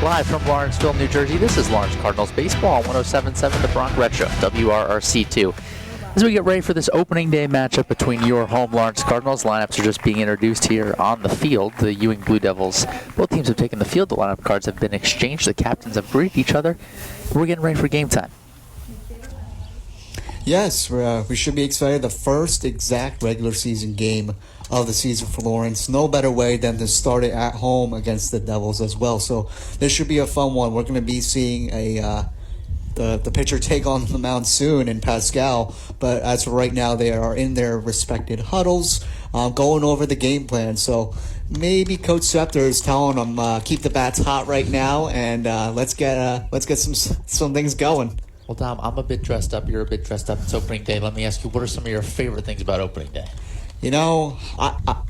live from Lawrenceville, New Jersey. This is Lawrence Cardinals Baseball on 107.7 The Bronx Retro, WRRC2. As we get ready for this opening day matchup between your home Lawrence Cardinals, lineups are just being introduced here on the field. The Ewing Blue Devils, both teams have taken the field. The lineup cards have been exchanged. The captains have greeted each other. We're getting ready for game time. Yes, we should be excited. The first exact regular season game of the season for Lawrence. No better way than to start it at home against the Devils as well. So this should be a fun one. We're going to be seeing the pitcher take on the mound soon in Pascal. But as for right now, they are in their respected huddles, going over the game plan. So maybe Coach Scepter is telling them keep the bats hot right now, and let's get some things going. Well, Dom, I'm a bit dressed up. You're a bit dressed up. It's opening day. Let me ask you, what are some of your favorite things about opening day? You know,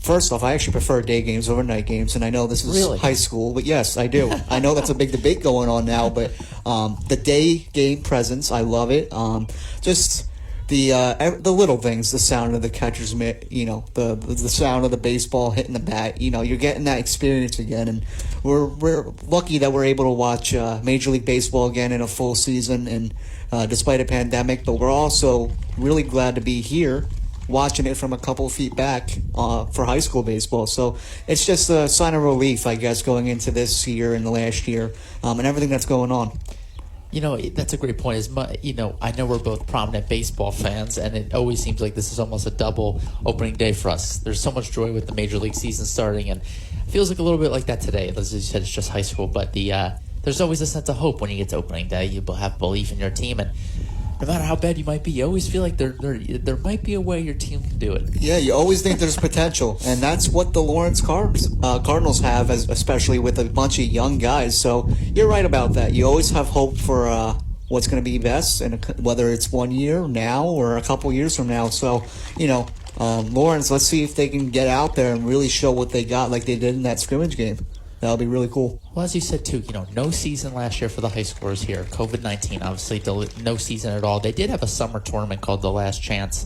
first off, I actually prefer day games over night games, and I know this is Really? high school, but yes, I do. I know that's a big debate going on now, but the day game presence, I love it. Just the little things, the sound of the catcher's mitt, the sound of the baseball hitting the bat. You're getting that experience again, and we're lucky that we're able to watch Major League Baseball again in a full season, and despite a pandemic. But we're also really glad to be here, watching it from a couple feet back for high school baseball. So it's just a sign of relief, I guess, going into this year and the last year, and everything that's going on. That's a great point. I know we're both prominent baseball fans, and it always seems like this is almost a double opening day for us. There's so much joy with the Major League season starting, and it feels like a little bit like that today. As you said, it's just high school, but there's always a sense of hope when you get to opening day. You have belief in your team, and no matter how bad you might be, you always feel like there might be a way your team can do it. Yeah, you always think there's potential, and that's what the Lawrence Cardinals have, especially with a bunch of young guys. So you're right about that. You always have hope for what's going to be best, and whether it's 1 year now or a couple years from now. So, Lawrence, let's see if they can get out there and really show what they got like they did in that scrimmage game. That'll be really cool. Well, as you said, too, no season last year for the high schoolers here. COVID-19, obviously, no season at all. They did have a summer tournament called The Last Chance,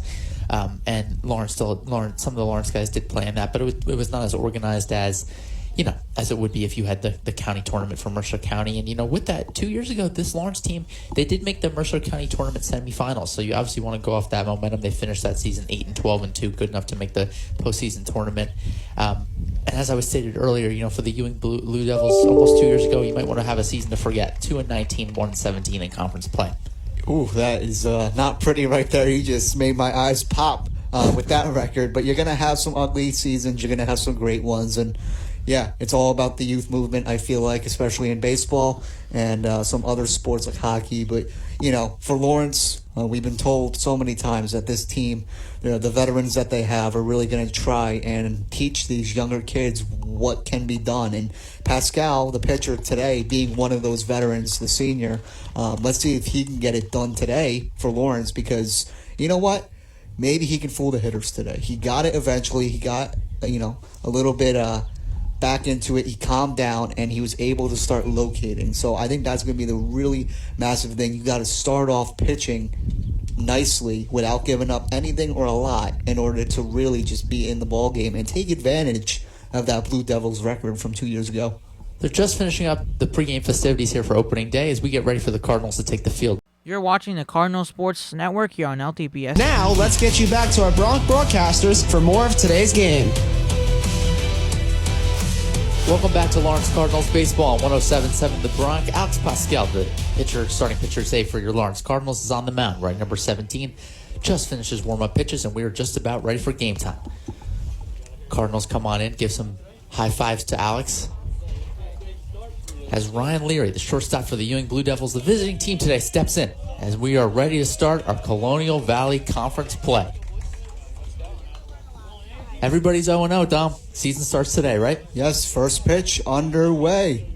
and some of the Lawrence guys did play in that, but it was not as organized as it would be if you had the county tournament for Mercer County. And, with that, 2 years ago, this Lawrence team, they did make the Mercer County tournament semifinals, so you obviously want to go off that momentum. They finished that season 8-12-2, good enough to make the postseason tournament. And as I was stated earlier, for the Ewing Blue Devils almost 2 years ago, you might want to have a season to forget. 2-19, 1-17 in conference play. Ooh, that is not pretty right there. You just made my eyes pop with that record. But you're going to have some ugly seasons. You're going to have some great ones. And, yeah, it's all about the youth movement, I feel like, especially in baseball and some other sports like hockey. But, for Lawrence, we've been told so many times that this team, the veterans that they have, are really going to try and teach these younger kids what can be done. And Pascal, the pitcher today, being one of those veterans, the senior, let's see if he can get it done today for Lawrence, because you know what? Maybe he can fool the hitters today. He got it eventually. He got, a little bit back into it. He calmed down, and he was able to start locating. So I think that's going to be the really massive thing. You got to start off pitching nicely without giving up anything or a lot in order to really just be in the ball game and take advantage of that Blue Devils record from 2 years ago. They're just finishing up the pregame festivities here for opening day as we get ready for the Cardinals to take the field. You're watching the Cardinal Sports Network here on LTPS. Now, let's get you back to our Bronx broadcasters for more of today's game. Welcome back to Lawrence Cardinals Baseball on 107.7 The Bronx. Alex Pascal, the starting pitcher today for your Lawrence Cardinals, is on the mound. Right, number 17, just finishes warm-up pitches, and we are just about ready for game time. Cardinals come on in, give some high fives to Alex. As Ryan Leary, the shortstop for the Ewing Blue Devils, the visiting team today, steps in as we are ready to start our Colonial Valley Conference play. Everybody's 0-0, Dom. Season starts today, right? Yes, first pitch underway.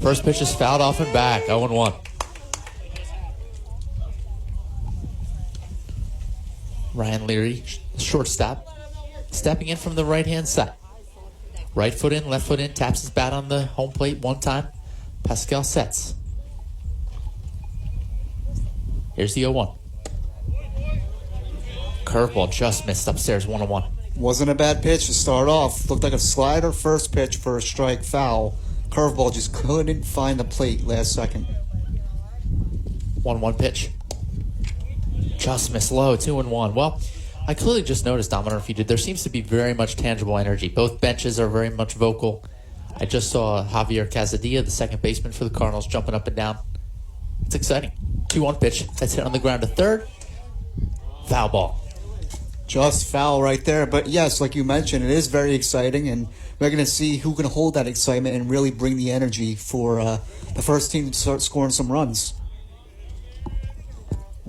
First pitch is fouled off and back, 0-1. Ryan Leary, shortstop, stepping in from the right-hand side. Right foot in, left foot in, taps his bat on the home plate one time. Pascal sets. Here's the 0-1. Curveball just missed upstairs, 1-1. Wasn't a bad pitch to start off. Looked like a slider first pitch for a strike foul. curveball just couldn't find the plate last second. 1-1 pitch. Just missed low, 2-1. Well, I clearly just noticed, I don't know if you did, there seems to be very much tangible energy. Both benches are very much vocal. I just saw Javier Casadilla, the second baseman for the Cardinals, jumping up and down. It's exciting. 2-1 pitch. That's hit on the ground to third. Foul ball. Just foul right there. But yes, like you mentioned, it is very exciting, and we're going to see who can hold that excitement and really bring the energy for the first team to start scoring some runs.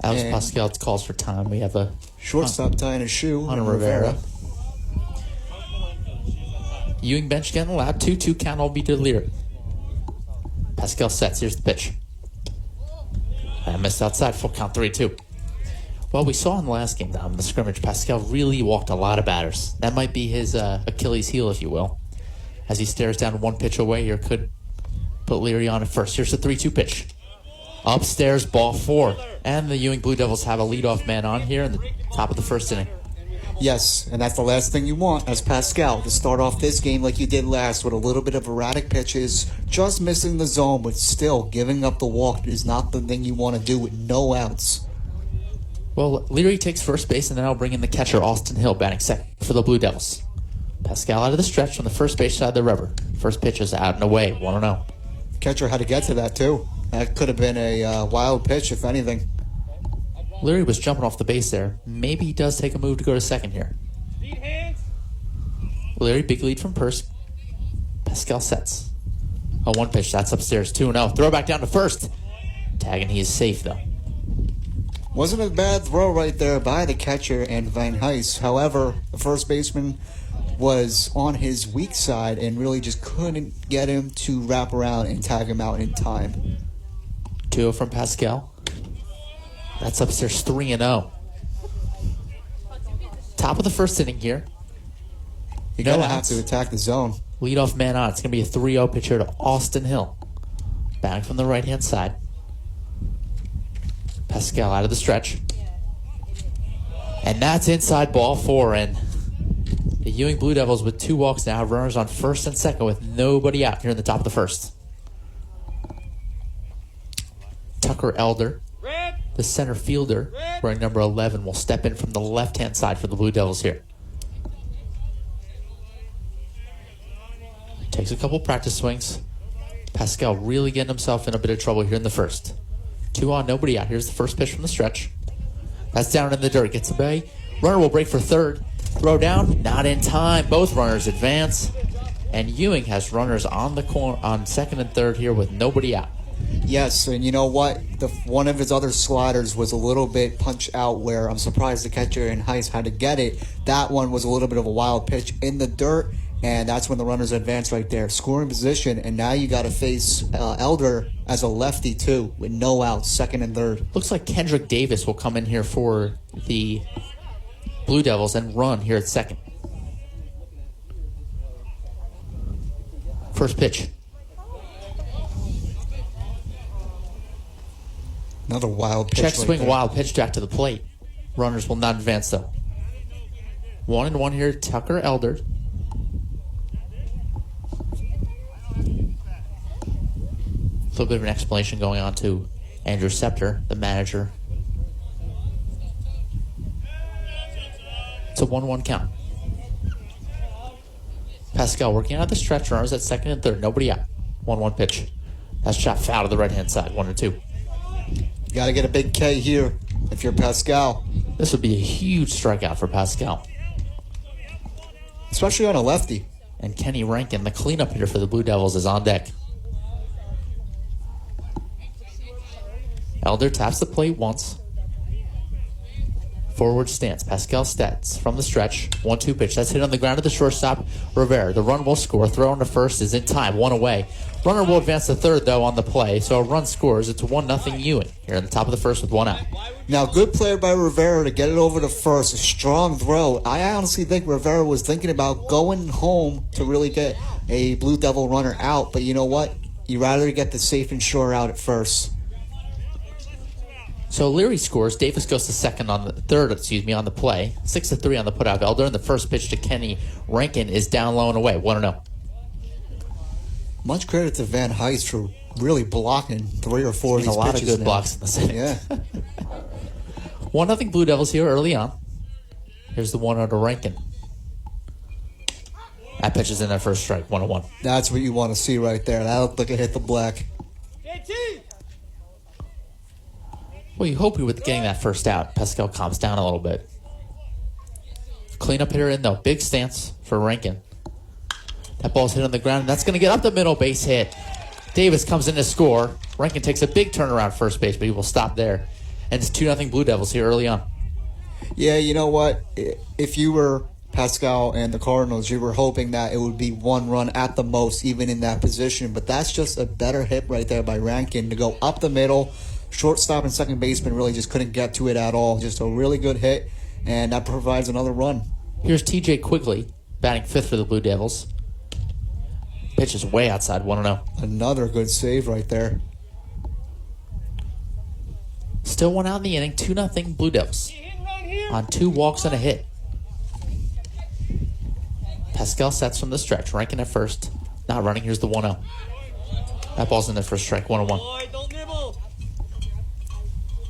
Alex Pascal calls for time. We have a shortstop tying a shoe. Hunter Rivera. Ewing bench getting loud. 2-2 count will be to Leary. Pascal sets. Here's the pitch. I missed outside. Full count 3-2. Well, we saw in the last game, Dom, the scrimmage, Pascal really walked a lot of batters. That might be his Achilles heel, if you will. As he stares down one pitch away here, could put Leary on at first. Here's the 3-2 pitch. Upstairs, ball 4. And the Ewing Blue Devils have a leadoff man on here in the top of the first inning. Yes, and that's the last thing you want as Pascal, to start off this game like you did last with a little bit of erratic pitches, just missing the zone, but still giving up the walk is not the thing you want to do with no outs. Well, Leary takes first base, and then I'll bring in the catcher, Austin Hill, batting second for the Blue Devils. Pascal out of the stretch from the first base side of the river. First pitch is out and away, 1-0. Catcher had to get to that, too. That could have been a wild pitch, if anything. Leary was jumping off the base there. Maybe he does take a move to go to second here. Leary, big lead from first. Pascal sets. A 1 pitch, that's upstairs, 2-0. Throw back down to first. Tagging, he is safe, though. Wasn't a bad throw right there by the catcher and Van Heist. However, the first baseman was on his weak side and really just couldn't get him to wrap around and tag him out in time. 2-0 from Pascal. That's upstairs, 3-0. Top of the first inning here. You're going to have to attack the zone. Leadoff man on. It's going to be a 3-0 pitch here to Austin Hill. Batting from the right-hand side. Pascal out of the stretch. And that's inside ball 4. And the Ewing Blue Devils with 2 walks now have runners on first and second with nobody out here in the top of the first. Tucker Elder, the center fielder, wearing number 11, will step in from the left-hand side for the Blue Devils here. Takes a couple practice swings. Pascal really getting himself in a bit of trouble here in the first. 2 on, nobody out. Here's the first pitch from the stretch. That's down in the dirt. Gets away. Runner will break for third. Throw down. Not in time. Both runners advance. And Ewing has runners on the corner on second and third here with nobody out. Yes, and you know what? One of his other sliders was a little bit punch out where I'm surprised the catcher and Heist had to get it. That one was a little bit of a wild pitch in the dirt, and that's when the runners advance right there. Scoring position, and now you got to face Elder as a lefty too with no outs, second and third. Looks like Kendrick Davis will come in here for the Blue Devils and run here at second. First pitch. Another wild pitch. Check swing, wild pitch jack to the plate. Runners will not advance though. 1-1 here, Tucker Elder. A little bit of an explanation going on to Andrew Scepter, the manager. It's a 1-1 count. Pascal working out the stretch, runners at second and third. Nobody out. 1-1 pitch. That's shot foul to the right-hand side. 1-2. You got to get a big K here if you're Pascal. This would be a huge strikeout for Pascal. Especially on a lefty. And Kenny Rankin, the cleanup hitter for the Blue Devils, is on deck. Elder taps the plate once. Forward stance. Pascal stats from the stretch. 1-2 pitch. That's hit on the ground to the shortstop. Rivera. The run will score. Throw on to first is in time. 1 away. Runner will advance to third, though, on the play. So a run scores. It's 1-0 Ewing here in the top of the first with 1 out. Now, good play by Rivera to get it over to first. A strong throw. I honestly think Rivera was thinking about going home to really get a Blue Devil runner out. But you know what? You'd rather get the safe and sure out at first. So Leary scores. Davis goes to second on the third, on the play. 6-3 on the putout of Elder. And the first pitch to Kenny Rankin is down low and away. 1-0. Much credit to Van Heist for really blocking 3 or 4 of There's these a lot of pitches good now. blocks in the second. Yeah. 1-0 Blue Devils here early on. Here's the 1-0 to Rankin. That pitch is in that first strike, 1-1. That's what you want to see right there. That looked like it hit the black. Well, you hope with getting that first out, Pascal calms down a little bit. Cleanup hitter in, though. Big stance for Rankin. That ball's hit on the ground, and that's going to get up the middle, base hit. Davis comes in to score. Rankin takes a big turnaround first base, but he will stop there. And it's 2-0 Blue Devils here early on. Yeah, you know what? If you were Pascal and the Cardinals, you were hoping that it would be 1 run at the most, even in that position. But that's just a better hit right there by Rankin to go up the middle. Shortstop and second baseman really just couldn't get to it at all. Just a really good hit, and that provides another run. Here's TJ Quigley, batting 5th for the Blue Devils. Pitch is way outside, 1-0. Another good save right there. Still 1 out in the inning, 2-0 Blue Devils. On 2 walks and a hit. Pascal sets from the stretch, Rankin at first. Not running, here's the 1-0. That ball's in there for a strike, 1-1. Boy, don't nibble.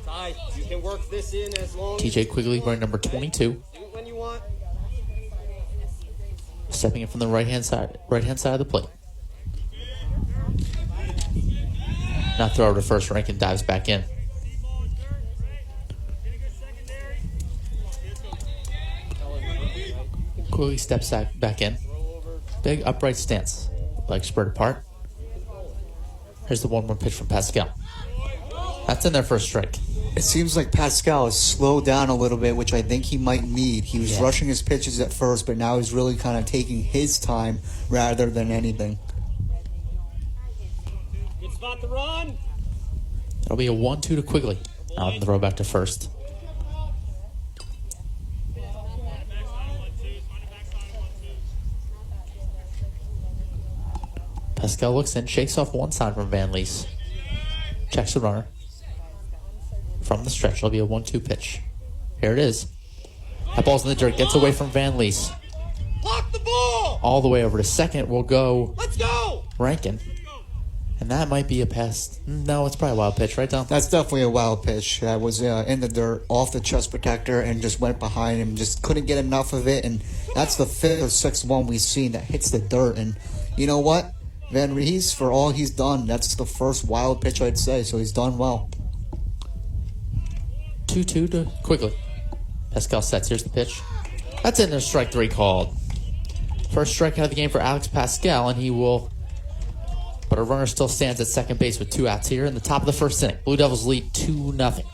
Ty, you can work this in as long TJ Quigley wearing number 22. Do it when you want. Stepping in from the right-hand side of the plate. Now throw over to first, Rankin dives back in. Quigley steps back in. Big upright stance. Legs spread apart. Here's the 1-1 pitch from Pascal. That's in there for a strike. It seems like Pascal has slowed down a little bit, which I think he might need. He was rushing his pitches at first, but now he's really kind of taking his time rather than anything. Good spot to run. It'll be a 1-2 to Quigley. Now the throw back to first. Pascal looks in, shakes off one side from Van Lees. Checks the runner. From the stretch, it'll be a 1-2 pitch. Here it is. That ball's in the dirt, gets away from Van Lees. Block the ball. All the way over to second will go Let's go. Rankin. And that might be a pass. No, it's probably a wild pitch, right, Tom? That's definitely a wild pitch. That was in the dirt, off the chest protector, and just went behind him. Just couldn't get enough of it. And that's the 5th or 6th one we've seen that hits the dirt. And you know what? Van Rees, for all he's done, that's the first wild pitch I'd say. So he's done well. 2-2 to Quigley. Pascal sets. Here's the pitch. That's in there. Strike 3 called. First strikeout of the game for Alex Pascal, and he will. But a runner still stands at second base with 2 outs here in the top of the first inning. Blue Devils lead 2-0.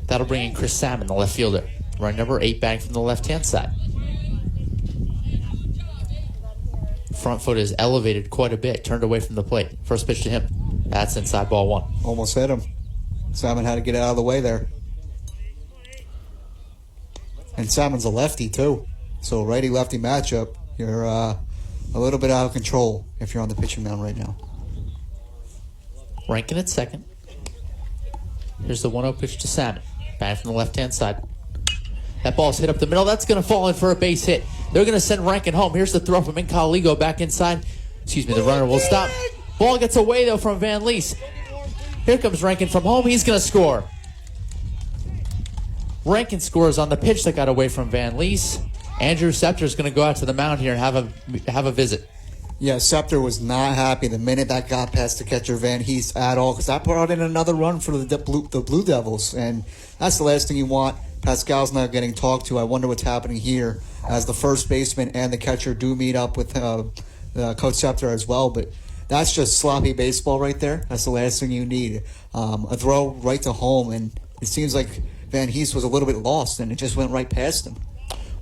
That'll bring in Chris Salmon, the left fielder. Run number 8 batting from the left-hand side. Front foot is elevated quite a bit, turned away from the plate. First pitch to him. That's inside, ball 1. Almost hit him. Salmon had to get out of the way there. And Salmon's a lefty, too. So righty-lefty matchup. You're a little bit out of control if you're on the pitching mound right now. Rankin at second. Here's the 1-0 pitch to Salmon. Batting from the left-hand side. That ball's hit up the middle. That's going to fall in for a base hit. They're going to send Rankin home. Here's the throw from Incaligo back inside. Excuse me, the runner will stop. Ball gets away, though, from Van Lees. Here comes Rankin from home. He's going to score. Rankin scores on the pitch that got away from Van Lees. Andrew Scepter is going to go out to the mound here and have a visit. Yeah, Scepter was not happy the minute that got past the catcher Van Hees at all, because that brought in another run for the Blue Devils, and that's the last thing you want. Pascal's not getting talked to. I wonder what's happening here as the first baseman and the catcher do meet up with Coach Scepter as well, but that's just sloppy baseball right there. That's the last thing you need. A throw right to home, and it seems like Van Hees was a little bit lost, and it just went right past him.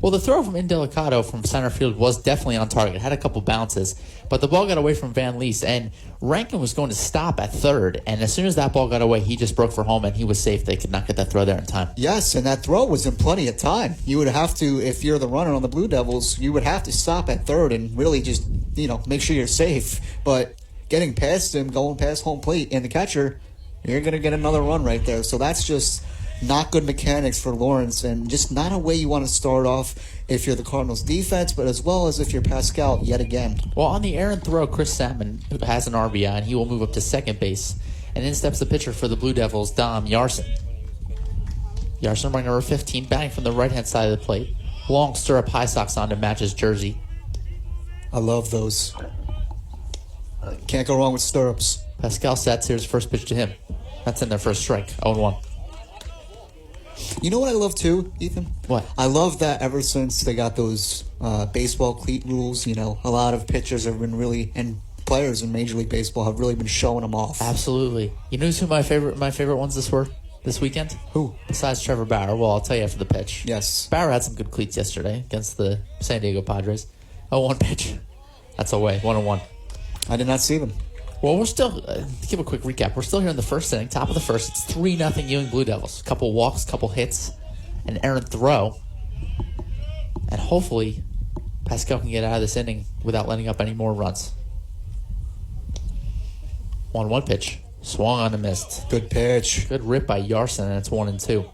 Well, the throw from Indelicato from center field was definitely on target. Had a couple bounces, but the ball got away from Van Lees, and Rankin was going to stop at third, and as soon as that ball got away, he just broke for home, and he was safe. They could not get that throw there in time. Yes, and that throw was in plenty of time. You would have to, if you're the runner on the Blue Devils, you would have to stop at third and really just, make sure you're safe. But getting past him, going past home plate, and the catcher, you're going to get another run right there. So that's just not good mechanics for Lawrence, and just not a way you want to start off if you're the Cardinals defense, but as well as if you're Pascal yet again. Well, on the errant throw, Chris Salmon has an RBI, and he will move up to second base. And in steps the pitcher for the Blue Devils, Dom Yarson. Yarson wearing number 15, batting from the right-hand side of the plate. Long stirrup high socks on to match his jersey. I love those. Can't go wrong with stirrups. Pascal sets. Here's first pitch to him. That's in their first strike, 0-1. You know what I love too, Ethan? What? I love that ever since they got those baseball cleat rules, a lot of pitchers have been really, and players in Major League Baseball have really been showing them off. Absolutely. You know who my favorite ones this weekend? Who? Besides Trevor Bauer. Well, I'll tell you after the pitch. Yes. Bauer had some good cleats yesterday against the San Diego Padres. 0-1 pitch. That's away. 1-1. I did not see them. Well, we're still, to give a quick recap, we're still here in the first inning, top of the first. It's 3-0 Ewing Blue Devils. Couple walks, couple hits, an errant throw. And hopefully, Pascal can get out of this inning without letting up any more runs. 1-1 pitch. Swung on and missed. Good pitch. Good rip by Yarson, and it's 1-2.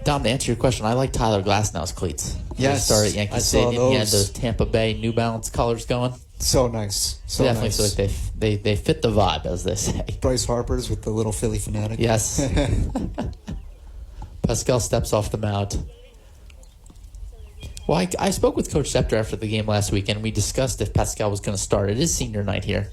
Dom, to answer your question, I like Tyler Glasnow's cleats. Yes, He started at Yankee I saw Stadium. He had those. those Tampa Bay New Balance colors going. So nice. So Definitely nice. feel like they fit the vibe, as they say. Bryce Harper's with the little Philly fanatic. Yes. Pascal steps off the mound. Well, I spoke with Coach Scepter after the game last week, and we discussed if Pascal was going to start. It is senior night here.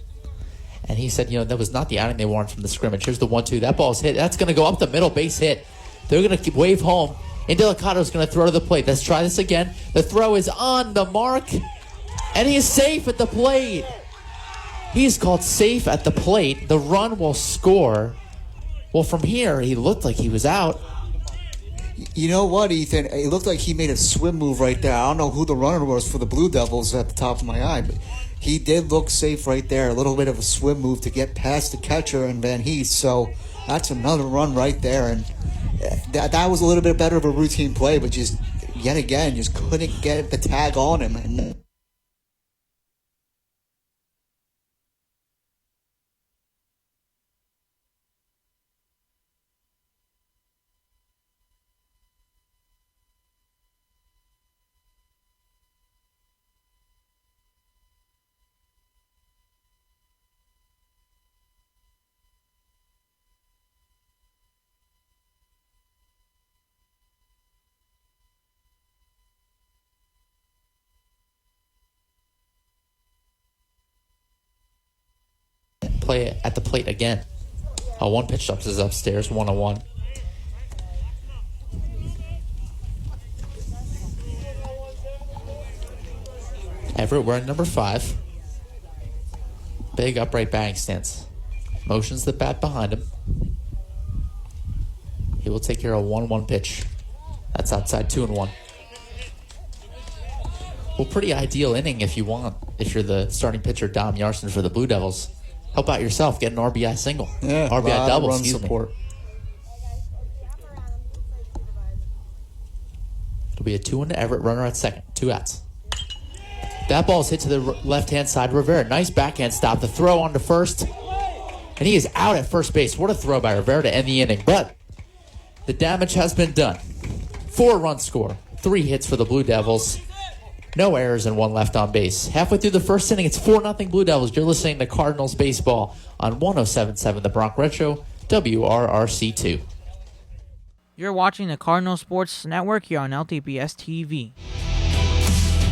And he said, that was not the outing they wanted from the scrimmage. Here's the 1-2. That ball's hit. That's going to go up the middle, base hit. They're going to wave home. And Delicato's going to throw to the plate. Let's try this again. The throw is on the mark, and he is safe at the plate. He's called safe at the plate. The run will score. Well, from here, he looked like he was out. You know what, Ethan? It looked like he made a swim move right there. I don't know who the runner was for the Blue Devils at the top of my eye, but he did look safe right there. A little bit of a swim move to get past the catcher and Van Hees. So that's another run right there. And that was a little bit better of a routine play, but just yet again, just couldn't get the tag on him. And Play at the plate again. One pitch ups is upstairs, 1-1. Everett wearing number 5. Big upright batting stance. Motions the bat behind him. He will take care of a 1-1 pitch. That's outside 2-1. Well, pretty ideal inning if you want. If you're the starting pitcher, Dom Yarson for the Blue Devils. Help out yourself. Get an RBI single. yeah, RBI lot double, of run excuse support. me. It'll be a 2-1 to Everett, runner at second. 2 outs. That ball is hit to the left-hand side. Rivera, nice backhand stop. The throw on to first. And he is out at first base. What a throw by Rivera to end the inning. But the damage has been done. 4-run score. 3 hits for the Blue Devils. No errors and 1 left on base. Halfway through the first inning, it's 4-0 Blue Devils. You're listening to Cardinals Baseball on 107.7 The Bronx Retro, WRRC2. You're watching the Cardinal Sports Network here on LTPS TV.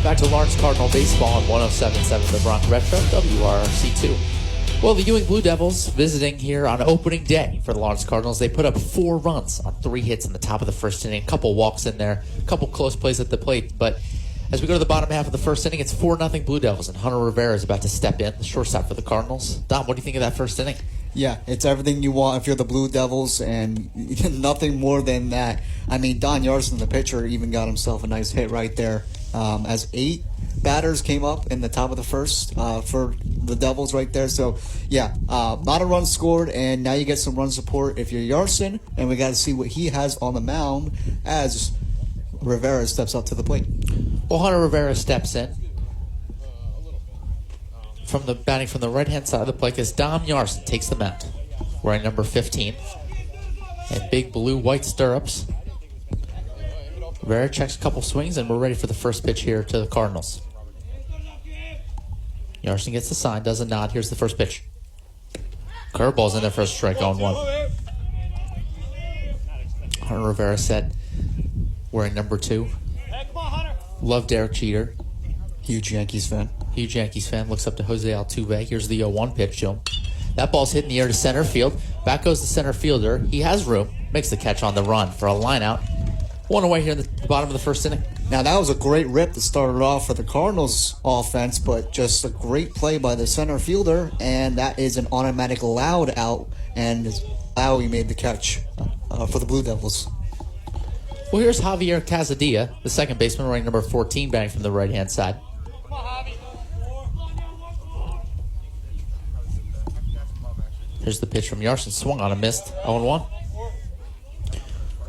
Back to Lawrence Cardinal Baseball on 107.7 The Bronx Retro, WRRC2. Well, the Ewing Blue Devils visiting here on opening day for the Lawrence Cardinals. They put up 4 runs on 3 hits in the top of the first inning. A couple walks in there, a couple close plays at the plate. But as we go to the bottom half of the first inning, it's 4-0 Blue Devils, and Hunter Rivera is about to step in, the shortstop for the Cardinals. Dom, what do you think of that first inning? Yeah, it's everything you want if you're the Blue Devils, and nothing more than that. I mean, Don Yarson, the pitcher, even got himself a nice hit right there. As 8 batters came up in the top of the first for the Devils right there. So, yeah, a lot of runs scored, and now you get some run support if you're Yarson, and we got to see what he has on the mound as Rivera steps up to the plate. Well, Hunter Rivera steps in from the batting from the right-hand side of the plate as Dom Yarson takes the mound, wearing number 15. and big blue-white stirrups. Rivera checks a couple swings, and we're ready for the first pitch here to the Cardinals. Yarson gets the sign, does a nod. Here's the first pitch. Curveball's in there for a strike on one. Hunter Rivera set wearing number 2. Love Derek Jeter. Huge Yankees fan. Huge Yankees fan. Looks up to Jose Altuve. Here's the 0-1 pitch to him. That ball's hit in the air to center field. Back goes the center fielder. He has room. Makes the catch on the run for a line out. 1 away here in the bottom of the first inning. Now, that was a great rip to start it off for the Cardinals offense, but just a great play by the center fielder, and that is an automatic loud out, and Lowry made the catch for the Blue Devils. Well, here's Javier Casadilla, the second baseman, wearing number 14, batting from the right-hand side. Here's the pitch from Yarson. Swung on and missed. 0-1.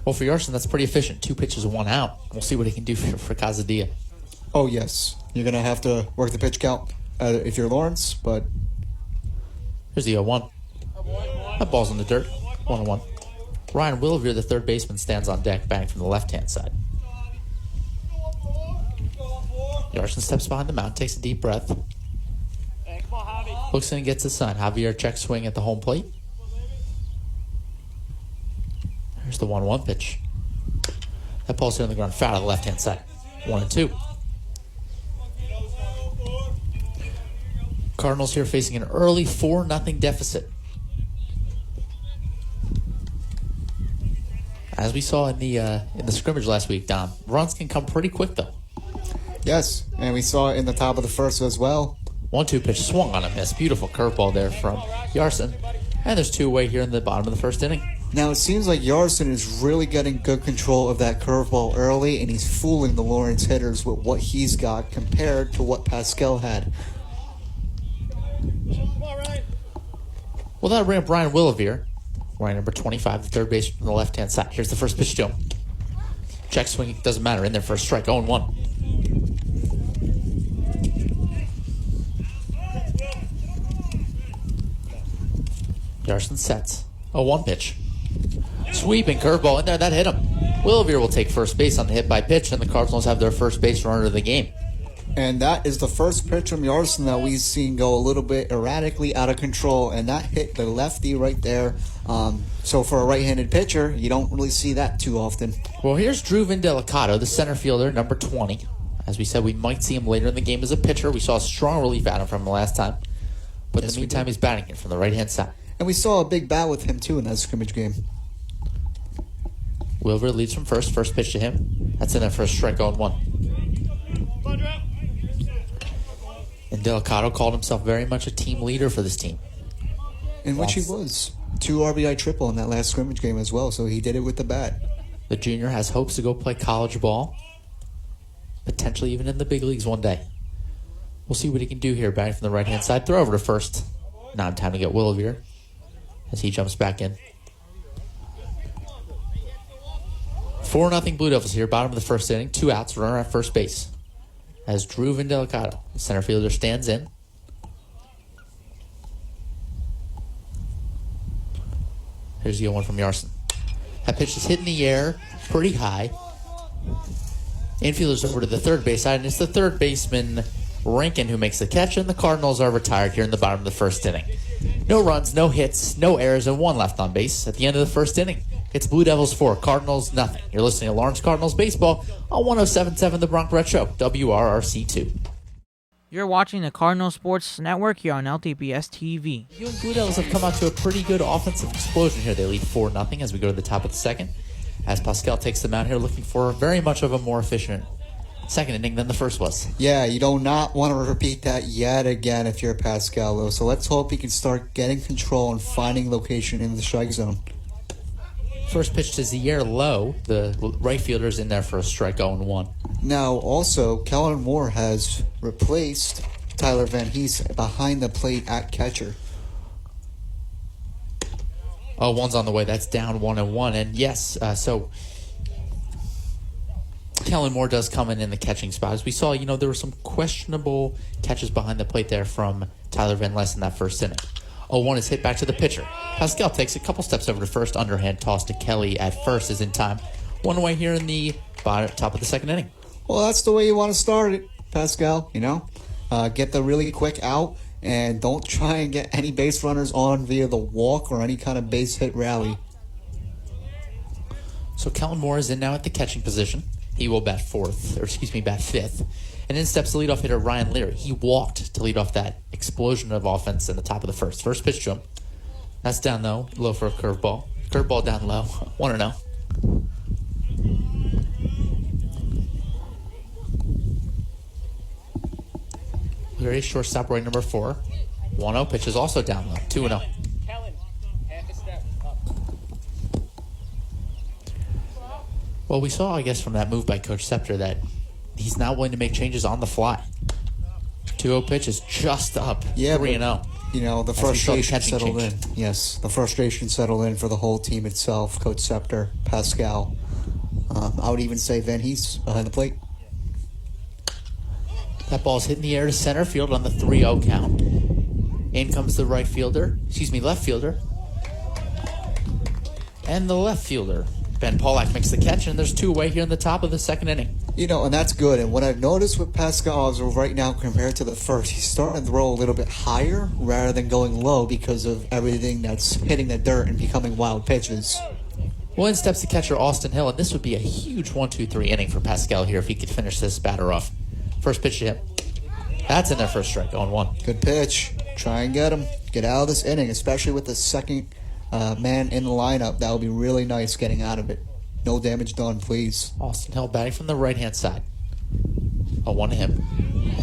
Well, for Yarson, that's pretty efficient. 2 pitches, 1 out. We'll see what he can do for Casadilla. Oh, yes. You're going to have to work the pitch count if you're Lawrence, but... Here's the 0-1. That ball's in the dirt. 1-1. Ryan Williver, the third baseman, stands on deck, batting from the left-hand side. Yarson steps behind the mound, takes a deep breath. Looks in and gets the sign. Javier checks swing at the home plate. Here's the 1-1 pitch. That ball's hit on the ground foul to the left-hand side. 1-2. Cardinals here facing an early 4-0 deficit. As we saw in the scrimmage last week, Don, runs can come pretty quick though. Yes, and we saw it in the top of the first as well. 1-2 pitch swung on a miss. Beautiful curveball there from Yarson. And there's 2 away here in the bottom of the first inning. Now, it seems like Yarson is really getting good control of that curveball early, and he's fooling the Lawrence hitters with what he's got compared to what Pascal had. Well, that ran Brian Williver, wearing number 25, the third baseman from the left-hand side. Here's the first pitch to him. Check swing, doesn't matter. In there for a strike, 0-1. Yarson sets. 0-1 pitch. Sweeping curveball in there, that hit him. Williver will take first base on the hit by pitch, and the Cardinals have their first base runner of the game. And that is the first pitch from Yarson that we've seen go a little bit erratically out of control, and that hit the lefty right there. So for a right-handed pitcher, you don't really see that too often. Well, here's Drew Delicato, the center fielder, number 20. As we said, we might see him later in the game as a pitcher. We saw a strong relief out of him from the last time. But in the meantime, he's batting it from the right-hand side. And we saw a big bat with him, too, in that scrimmage game. Williver leads from first. First pitch to him. That's in there for a strike, 0-1. And Delicato called himself very much a team leader for this team. In which he was. 2 RBI triple in that last scrimmage game as well, so he did it with the bat. The junior has hopes to go play college ball, potentially even in the big leagues one day. We'll see what he can do here, batting from the right-hand side. Throw over to first. Now time to get Williver as he jumps back in. 4-0 Blue Devils here, bottom of the first inning. 2 outs, runner at first base. As Drew Delicato, the center fielder, stands in. Here's the 0-1 from Yarson. That pitch is hit in the air, pretty high. Infielders over to the third base side, and it's the third baseman, Rankin, who makes the catch, and the Cardinals are retired here in the bottom of the first inning. No runs, no hits, no errors, and 1 left on base at the end of the first inning. It's Blue Devils 4, Cardinals nothing. You're listening to Lawrence Cardinals Baseball on 107.7 The Bronx Red Show, WRRC2. You're watching the Cardinal Sports Network here on LTPS TV. Ewing Blue Devils have come out to a pretty good offensive explosion here. They lead 4-0 as we go to the top of the second. As Pascal takes them out here looking for very much of a more efficient second inning than the first was. Yeah, you do not want to repeat that yet again if you're Pascal, though. So let's hope he can start getting control and finding location in the strike zone. First pitch to Zaire Lowe. The right fielder is in there for a strike, 0-1. Now, also, Kellen Moore has replaced Tyler Van Hees behind the plate at catcher. Oh, 1's on the way. That's down 1-1. And yes, so Kellen Moore does come in the catching spot. As we saw, there were some questionable catches behind the plate there from Tyler Van Les in that first inning. 0-1 is hit back to the pitcher. Pascal takes a couple steps over to first. Underhand toss to Kelly at first is in time. 1 away here in the top of the second inning. Well, that's the way you want to start it, Pascal, Get the really quick out, and don't try and get any base runners on via the walk or any kind of base hit rally. So Kellen Moore is in now at the catching position. He will bat fifth. And in steps the leadoff hitter Ryan Leary. He walked to lead off that explosion of offense in the top of the first. First pitch to him. That's down low for a curveball. Curveball down low. 1-0. Leary, shortstop, right number 4. 1-0 pitch is also down low. 2-0. Kellen, half a step up. Well, we saw, I guess, from that move by Coach Scepter that he's not willing to make changes on the fly. 2-0 pitch is just up. Yeah, 3-0. The frustration settled in. Yes, the frustration settled in for the whole team itself. Coach Scepter, Pascal. I would even say Van Hees behind the plate. That ball's hitting the air to center field on the 3-0 count. In comes the left fielder. And the left fielder. Ben Pollack makes the catch, and there's 2 away here in the top of the second inning. And that's good. And what I've noticed with Pascal is right now compared to the first, he's starting to throw a little bit higher rather than going low because of everything that's hitting the dirt and becoming wild pitches. Well, in steps the catcher Austin Hill, and this would be a huge 1-2-3 inning for Pascal here if he could finish this batter off. First pitch to him. That's in there for a strike, 0-1. Good pitch. Try and get him. Get out of this inning, especially with the second man in the lineup. That would be really nice getting out of it. No damage done, please. Austin Hill batting from the right-hand side. 0-1 to him.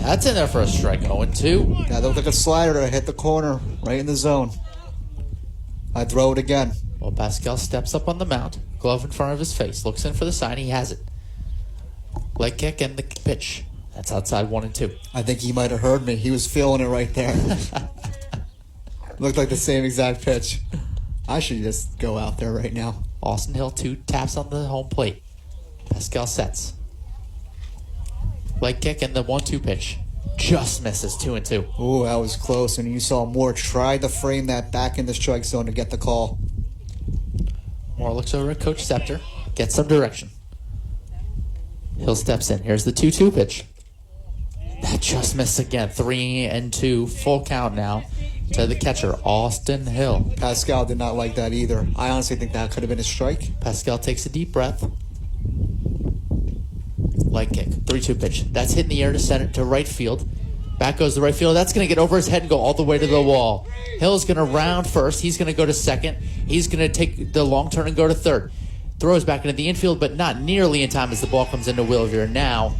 That's in there for a strike, 0-2. That looked like a slider to hit the corner, right in the zone. I'd throw it again. Well, Pascal steps up on the mound, glove in front of his face, looks in for the sign, he has it. Leg kick and the pitch. That's outside 1-2. I think he might have heard me. He was feeling it right there. Looked like the same exact pitch. I should just go out there right now. Austin Hill 2 taps on the home plate. Pascal sets. Leg kick and the 1-2 pitch. Just misses 2-2. Ooh, that was close. And you saw Moore try to frame that back in the strike zone to get the call. Moore looks over at Coach Scepter. Gets some direction. Hill steps in. Here's the 2-2 pitch. That just missed again. 3-2. Full count now to the catcher, Austin Hill. Pascal did not like that either. I honestly think that could have been a strike. Pascal takes a deep breath. Leg kick. 3-2 pitch. That's hitting the air to center to right field. Back goes the right field. That's going to get over his head and go all the way to the wall. Hill's going to round first. He's going to go to second. He's going to take the long turn and go to third. Throws back into the infield, but not nearly in time as the ball comes into Willvier now.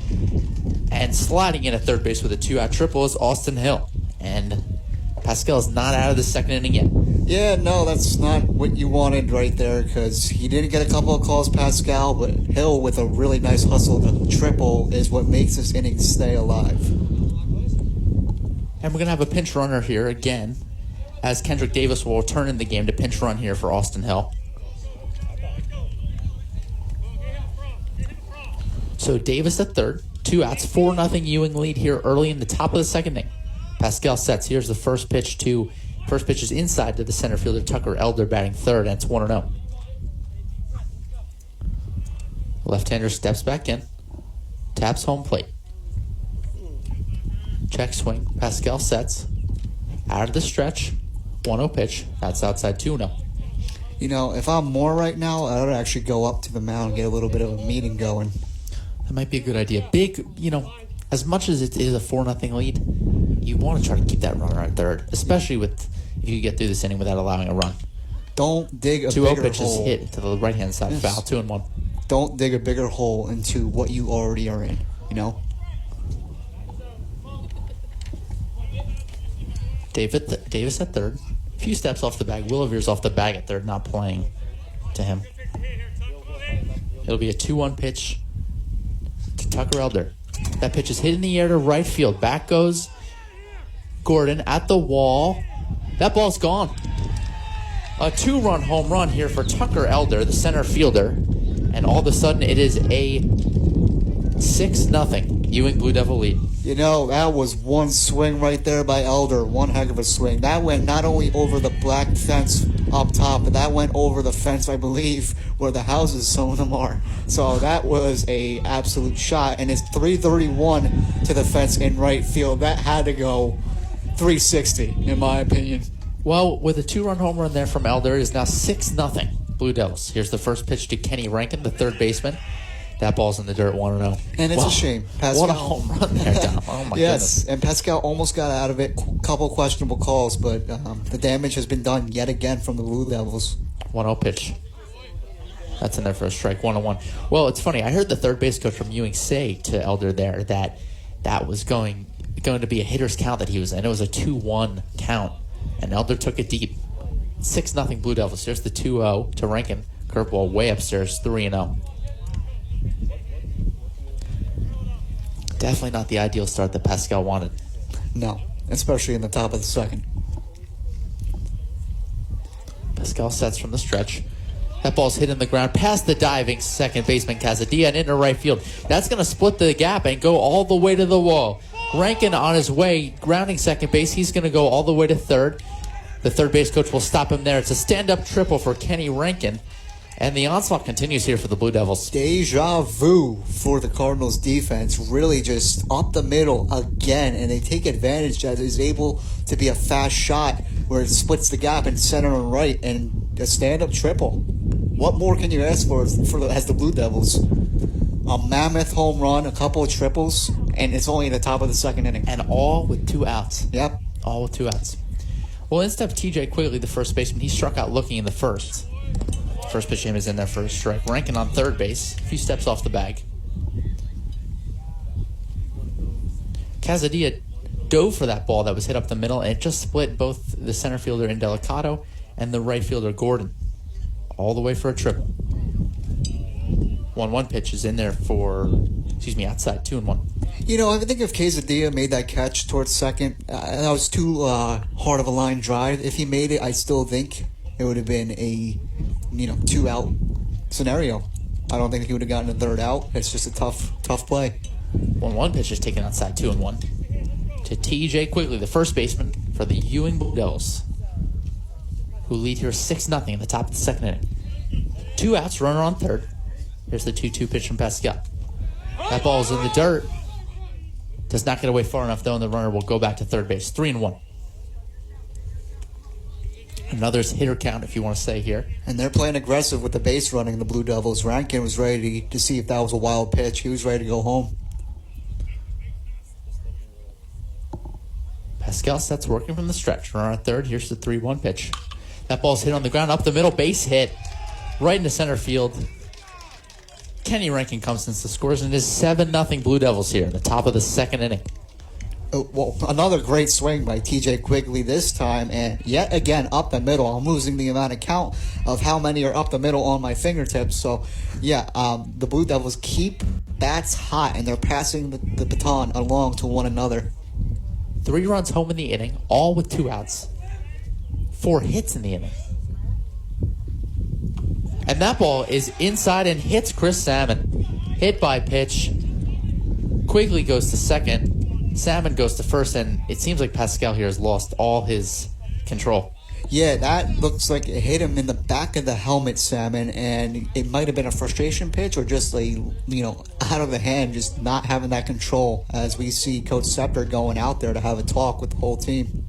And sliding in at third base with a 2-out triple is Austin Hill. And Pascal is not out of the second inning yet. Yeah, no, that's not what you wanted right there because he didn't get a couple of calls, Pascal, but Hill with a really nice hustle to triple is what makes this inning stay alive. And we're going to have a pinch runner here again as Kendrick Davis will return in the game to pinch run here for Austin Hill. So Davis at third, 2 outs, 4-0 Ewing lead here early in the top of the second inning. Pascal sets. Here's the first pitch is inside to the center fielder Tucker Elder batting third, and it's 1-0. Left-hander steps back in, taps home plate. Check swing. Pascal sets. Out of the stretch. 1-0 pitch. That's outside 2-0. If I'm Moore right now, I would actually go up to the mound and get a little bit of a meeting going. That might be a good idea. Big, as much as it is a 4-0 lead, you want to try to keep that runner at third, especially if you get through this inning without allowing a run. Don't dig a 2-0 bigger pitch is hole. hit to the right-hand side. Yes. Foul, 2-1. Don't dig a bigger hole into what you already are in, Davis at third. A few steps off the bag. Willivier's off the bag at third, not playing to him. It'll be a 2-1 pitch to Tucker Elder. That pitch is hit in the air to right field. Back goes Gordon at the wall. That ball's gone. A 2-run home run here for Tucker Elder, the center fielder. And all of a sudden it is a 6-0 Ewing Blue Devil lead. You know, that was one swing right there by Elder. One heck of a swing. That went not only over the black fence up top, but that went over the fence, I believe, where the houses, some of them are. So that was a absolute shot. And it's 331 to the fence in right field. That had to go 360, in my opinion. Well, with a 2-run home run there from Elder, it is now 6-0 Blue Devils. Here's the first pitch to Kenny Rankin, the third baseman. That ball's in the dirt, 1-0. And it's a shame. Pascal, what a home run there, Dom. Oh, my yes, goodness. and Pascal almost got out of it. Couple questionable calls, but the damage has been done yet again from the Blue Devils. 1-0 pitch. That's in there for a strike, 1-1. Well, it's funny. I heard the third base coach from Ewing say to Elder there that was going to be a hitter's count that he was in. It was a 2-1 count, and Elder took it deep. 6-0 Blue Devils. Here's the 2-0 to Rankin. Curveball way upstairs, 3-0. Definitely not the ideal start that Pascal wanted. No, especially in the top of the second. Pascal sets from the stretch. That ball's hit in the ground past the diving second baseman Casadilla and into right field. That's going to split the gap and go all the way to the wall. Rankin on his way, grounding second base. He's going to go all the way to third. The third base coach will stop him there. It's a stand-up triple for Kenny Rankin. And the onslaught continues here for the Blue Devils. Deja vu for the Cardinals defense. Really just up the middle again. And they take advantage that is able to be a fast shot where it splits the gap in center and right. And a stand-up triple. What more can you ask for as the Blue Devils? A mammoth home run, a couple of triples, and it's only in the top of the second inning. And all with 2 outs. Yep. All with 2 outs. Well, in steps TJ Quigley, the first baseman. He struck out looking in the first. First pitch to him is in there for a strike. Rankin on third base. A few steps off the bag. Casadilla dove for that ball that was hit up the middle, and it just split both the center fielder Indelicato and the right fielder Gordon. All the way for a triple. 1-1 pitch is in there for, outside, 2-1. You know, I think if Quesadilla made that catch towards second, that was too hard of a line drive. If he made it, I still think it would have been a, 2-out scenario. I don't think he would have gotten a third out. It's just a tough play. 1-1 pitch is taken outside, 2-1. To TJ Quigley, the first baseman for the Ewing Blue Devils, who lead here 6-0 in the top of the second inning. 2 outs, runner on third. Here's the 2-2 pitch from Pascal. That ball is in the dirt. Does not get away far enough, though, and the runner will go back to third base. 3-1. Another hitter count, if you want to say here. And they're playing aggressive with the base running, the Blue Devils. Rankin was ready to see if that was a wild pitch. He was ready to go home. Pascal sets working from the stretch. Runner on third. Here's the 3-1 pitch. That ball's hit on the ground, up the middle, base hit. Right into center field. Kenny Rankin comes in, scores, and it is 7-0 Blue Devils here in the top of the second inning. Well, another great swing by TJ Quigley this time, and yet again up the middle. I'm losing the amount of count of how many are up the middle on my fingertips. So, the Blue Devils keep bats hot, and they're passing the baton along to one another. 3 runs home in the inning, all with 2 outs. 4 hits in the inning. And that ball is inside and hits Chris Salmon. Hit by pitch. Quigley goes to second. Salmon goes to first, and it seems like Pascal here has lost all his control. Yeah, that looks like it hit him in the back of the helmet, Salmon, and it might have been a frustration pitch or just out of the hand, just not having that control as we see Coach Sepper going out there to have a talk with the whole team.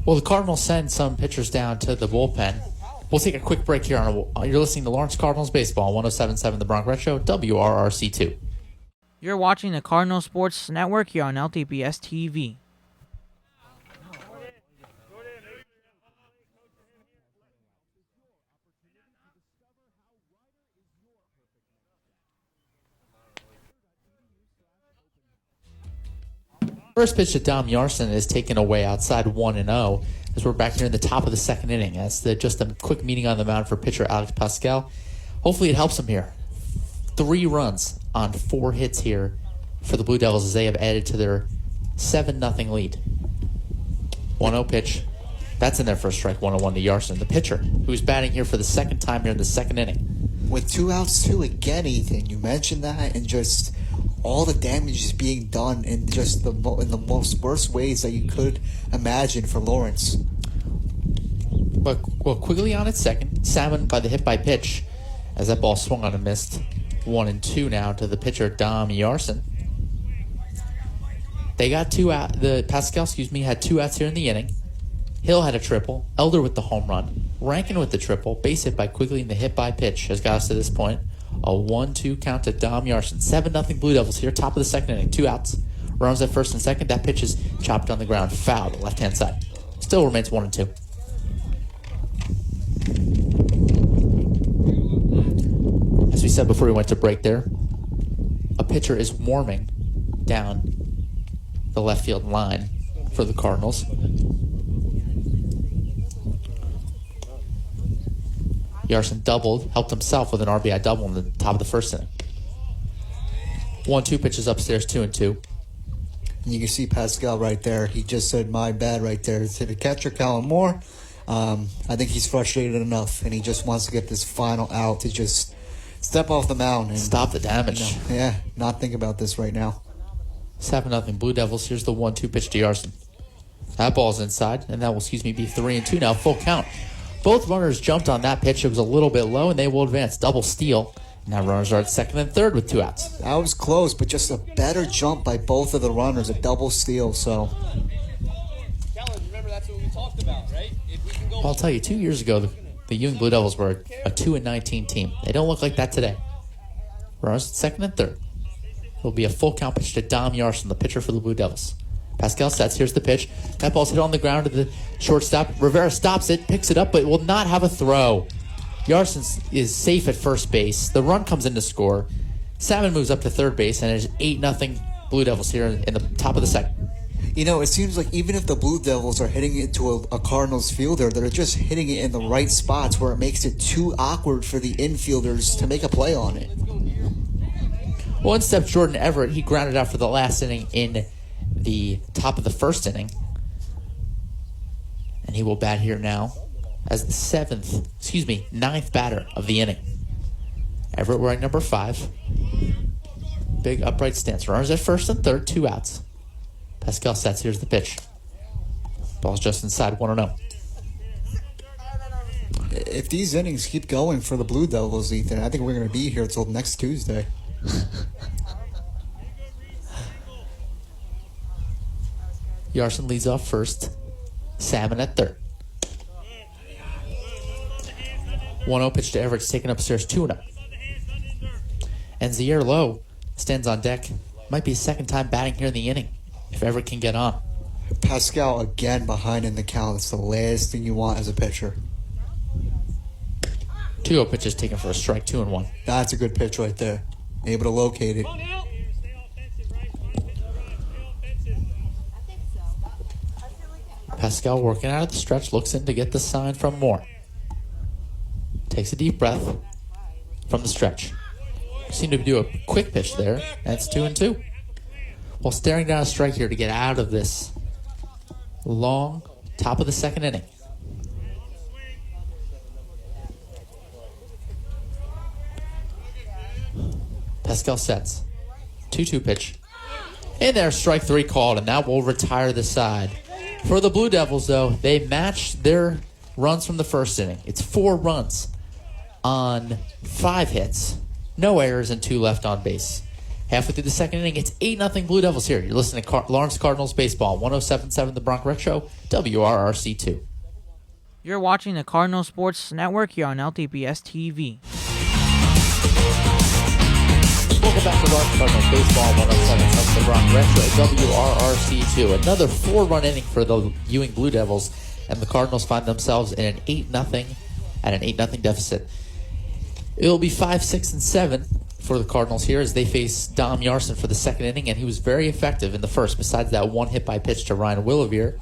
Well, the Cardinals send some pitchers down to the bullpen. We'll take a quick break here. You're listening to Lawrence Cardinals Baseball, 107.7 The Bronx Red Show, WRRC2. You're watching the Cardinal Sports Network here on LTPS TV. First pitch to Dom Yarson is taken away outside 1-0 as we're back here in the top of the second inning. That's just a quick meeting on the mound for pitcher Alex Pascal. Hopefully it helps him here. 3 runs on 4 hits here for the Blue Devils as they have added to their 7-0 lead. 1-0 pitch. That's in there for a strike, 1-1 to Yarson, the pitcher, who's batting here for the second time here in the second inning. With 2 outs too again, Ethan. You mentioned that, and just all the damage is being done in just in the most worst ways that you could imagine for Lawrence. But Quigley on its second. Salmon by the hit by pitch as that ball swung on and missed. 1-2 now to the pitcher Dom Yarson. They got two out. Pascal had 2 outs here in the inning. Hill had a triple. Elder with the home run. Rankin with the triple. Base hit by Quigley, and the hit by pitch has got us to this point. A 1-2 count to Dom Yarson. 7-0 Blue Devils here, top of the second inning. 2 outs. Runners at first and second. That pitch is chopped on the ground. Foul to left-hand side. Still remains 1-2. As we said before we went to break there, a pitcher is warming down the left field line for the Cardinals. Yarson doubled, helped himself with an RBI double in the top of the first inning. 1-2 pitches upstairs, 2-2. And you can see Pascal right there. He just said, my bad right there. To the catcher, Callum Moore. I think he's frustrated enough, and he just wants to get this final out to just step off the mound. And stop the damage. Not think about this right now. 7-0 Blue Devils. Here's the 1-2 pitch to Yarson. That ball's inside, and that will, be 3-2 now, full count. Both runners jumped on that pitch. It was a little bit low, and they will advance. Double steal. Now runners are at second and third with 2 outs. That was close, but just a better jump by both of the runners. A double steal, so... Kellen, remember that's what we talked about, right? If we can go... Well, I'll tell you, 2 years ago, the Ewing Blue Devils were a 2-19 team. They don't look like that today. Runners at second and third. It'll be a full count pitch to Dom Yarson, the pitcher for the Blue Devils. Pascal sets. Here's the pitch. That ball's hit on the ground to the shortstop. Rivera stops it, picks it up, but will not have a throw. Yarson is safe at first base. The run comes in to score. Salmon moves up to third base, and it's 8-0 Blue Devils here in the top of the second. You know, it seems like even if the Blue Devils are hitting it to a Cardinals fielder, they're just hitting it in the right spots where it makes it too awkward for the infielders to make a play on it. One step Jordan Everett. He grounded out for the last inning in the top of the first inning. And he will bat here now as the ninth batter of the inning. Everett wearing number 5. Big upright stance. Runners at first and third, 2 outs. Pascal sets. Here's the pitch. Ball's just inside, 1-0. If these innings keep going for the Blue Devils, Ethan, I think we're going to be here until next Tuesday. Yarson leads off first. Salmon at third. 1-0 pitch to Everett. Taken upstairs, 2-0. And Zaire Lowe stands on deck. Might be his second time batting here in the inning, if Everett can get on. Pascal again behind in the count. It's the last thing you want as a pitcher. 2-0 pitch is taken for a strike, 2-1. That's a good pitch right there. Able to locate it. Pascal working out of the stretch, looks in to get the sign from Moore. Takes a deep breath from the stretch. Seemed to do a quick pitch there, and it's 2-2. While staring down a strike here to get out of this long top of the second inning. Pascal sets. 2-2 pitch. In there, strike 3 called, and that will retire the side. For the Blue Devils, though, they matched their runs from the first inning. It's 4 runs on 5 hits. No errors and 2 left on base. Halfway through the second inning, it's 8-0 Blue Devils here. You're listening to Lawrence Cardinals Baseball, 107.7 The Bronx Retro, WRRC2. You're watching the Cardinal Sports Network here on LTPS TV. Welcome back to Lawrence Cardinals Baseball, 107.7 The Bronx Retro, WRRC2. Another 4-run inning for the Ewing Blue Devils, and the Cardinals find themselves in an 8-0 deficit. It'll be 5, 6, and 7 for the Cardinals here as they face Dom Yarson for the second inning, and he was very effective in the first, besides that one hit by pitch to Ryan Willevere.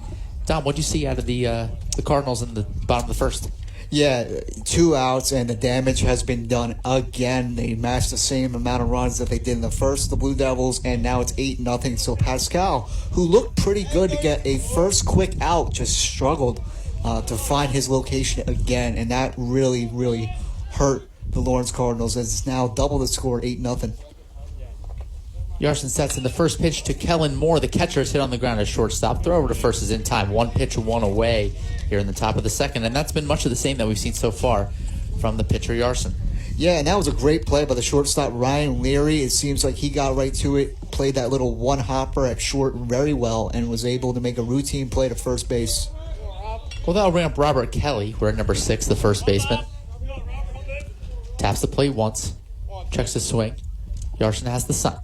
Dom, what'd you see out of the Cardinals in the bottom of the first? Yeah, 2 outs, and the damage has been done again. They matched the same amount of runs that they did in the first, the Blue Devils, and now it's 8-0. So Pascal, who looked pretty good to get a first quick out, just struggled to find his location again, and that really, really hurt the Lawrence Cardinals as it's now double the score, 8-0. Yarson sets in the first pitch to Kellen Moore. The catcher is hit on the ground at shortstop. Throw over to first is in time. One pitch, one away here in the top of the second. And that's been much of the same that we've seen so far from the pitcher Yarson. Yeah, and that was a great play by the shortstop, Ryan Leary. It seems like he got right to it, played that little one-hopper at short very well, and was able to make a routine play to first base. Well, that'll bring up Robert Kelly. We're at number 6, the first baseman. Taps the plate once. Checks the swing. Yarson has the sign.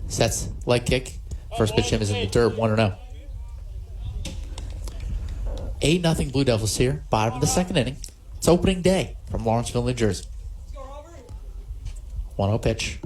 Sets leg kick. First pitch him is in the dirt, 1-0. 8-0 Blue Devils here, bottom of the second inning. It's opening day from Lawrenceville, New Jersey. 1-0 pitch.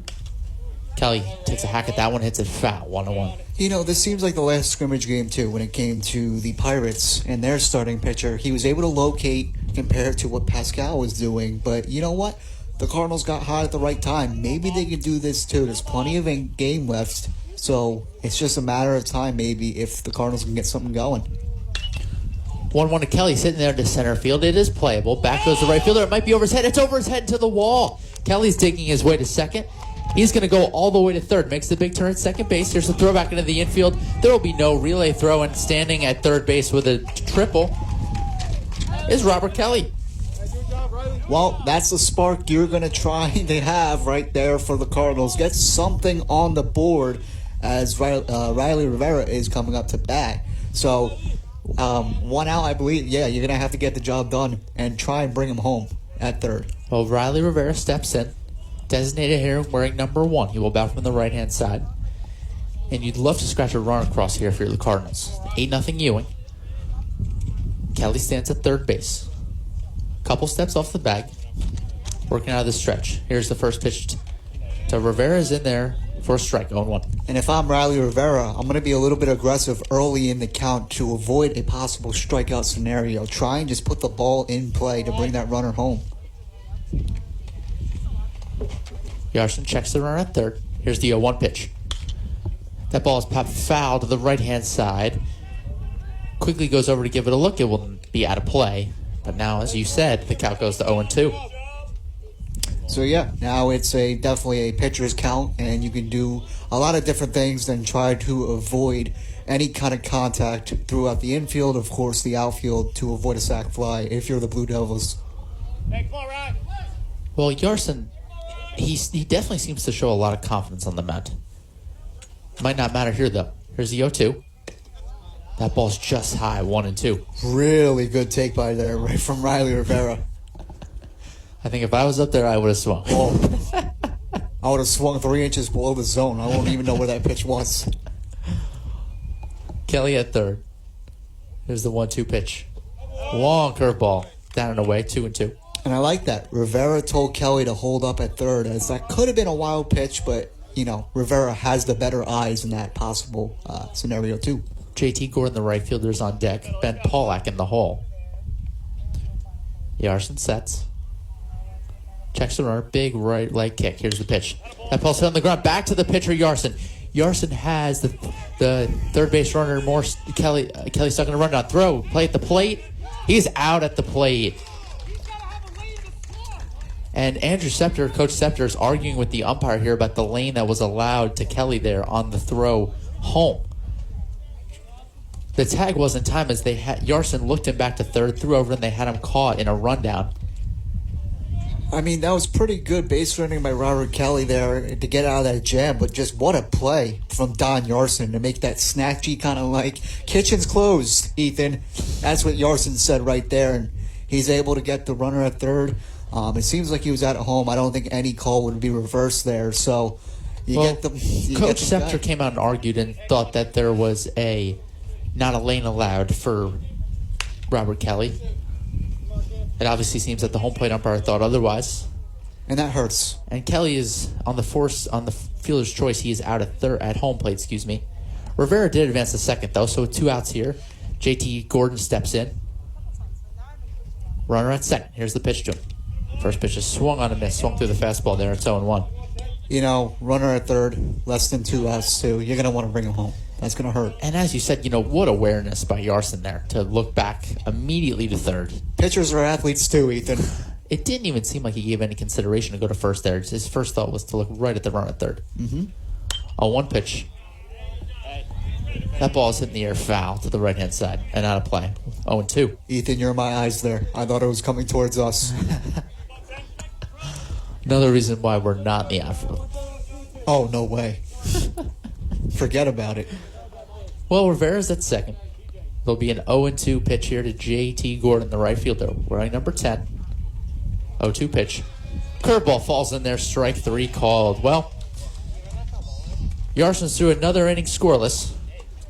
Kelly takes a hack at that one, hits it foul, 1-1. You know, this seems like the last scrimmage game, too, when it came to the Pirates and their starting pitcher. He was able to locate compared to what Pascal was doing. But you know what? The Cardinals got hot at the right time. Maybe they can do this, too. There's plenty of game left. So it's just a matter of time, maybe, if the Cardinals can get something going. 1-1 to Kelly, sitting there to center field. It is playable. Back goes the right fielder. It might be over his head. It's over his head to the wall. Kelly's digging his way to second. He's going to go all the way to third. Makes the big turn at second base. Here's a throw back into the infield. There will be no relay throw, and standing at third base with a triple is Robert Kelly. Well, that's the spark you're going to try to have right there for the Cardinals. Get something on the board as Riley Rivera is coming up to bat. So, 1 out, I believe. Yeah, you're going to have to get the job done and try and bring him home at third. Well, Riley Rivera steps in. Designated hitter wearing number 1. He will bat from the right-hand side. And you'd love to scratch a run across here if you're the Cardinals. 8-0 Ewing. Kelly stands at third base. Couple steps off the bag. Working out of the stretch. Here's the first pitch to Rivera's in there for a strike, 0-1. And if I'm Riley Rivera, I'm going to be a little bit aggressive early in the count to avoid a possible strikeout scenario. Try and just put the ball in play to bring that runner home. Yarson checks the runner at third. Here's the 0-1 pitch. That ball is popped foul to the right-hand side. Quickly goes over to give it a look. It will be out of play. But now, as you said, the count goes to 0-2. So yeah, now it's definitely a pitcher's count, and you can do a lot of different things than try to avoid any kind of contact throughout the infield, of course the outfield, to avoid a sac fly if you're the Blue Devils. Hey, come on, Ryan. Well, Yarson, he definitely seems to show a lot of confidence on the mound. Might not matter here, though. Here's the 0-2. That ball's just high, 1-2. Really good take by there, right from Riley Rivera. I think if I was up there, I would have swung. Oh, I would have swung 3 inches below the zone. I won't even know where that pitch was. Kelly at third. Here's the 1-2 pitch. Long curveball. Down and away, 2-2. And I like that. Rivera told Kelly to hold up at third, as that could have been a wild pitch, but, you know, Rivera has the better eyes in that possible scenario, too. JT Gordon, the right fielder, is on deck. Ben Pollack in the hole. Yarson sets. Checks the runner. Big right leg kick. Here's the pitch. That ball's hit on the ground. Back to the pitcher, Yarson. Yarson has the third base runner, Kelly stuck in a rundown. Throw. Play at the plate. He's out at the plate. And Andrew Scepter, Coach Scepter, is arguing with the umpire here about the lane that was allowed to Kelly there on the throw home. The tag was in time as Yarson looked him back to third, threw over, and they had him caught in a rundown. I mean, that was pretty good base running by Robert Kelly there to get out of that jam, but just what a play from Don Yarson to make that snatchy kind of like, kitchen's closed, Ethan. That's what Yarson said right there, and he's able to get the runner at third. It seems like he was at home. I don't think any call would be reversed there, so Coach Scepter came out and argued and thought that there was not a lane allowed for Robert Kelly. It obviously seems that the home plate umpire thought otherwise. And that hurts. And Kelly is on the fielder's choice. He is out at home plate, Rivera did advance to second, though, so with 2 outs here. JT Gordon steps in. Runner at second. Here's the pitch to him. First pitch is swung on a miss. Swung through the fastball there. It's 0-1. You know, runner at third, less than 2 outs, too. You're going to want to bring him home. That's going to hurt. And as you said, what awareness by Yarson there to look back immediately to third. Pitchers are athletes too, Ethan. It didn't even seem like he gave any consideration to go to first there. His first thought was to look right at the runner at third. Mm-hmm. On one pitch, that ball is hit in the air, foul to the right-hand side and out of play. 0-2. Ethan, you're in my eyes there. I thought it was coming towards us. Another reason why we're not in the outfield. Oh, no way. Forget about it. Well, Rivera's at second. There'll be an 0-2 pitch here to J.T. Gordon, the right fielder, wearing number 10. 0-2 pitch. Curveball falls in there, strike 3 called. Well, Yarson's threw another inning scoreless.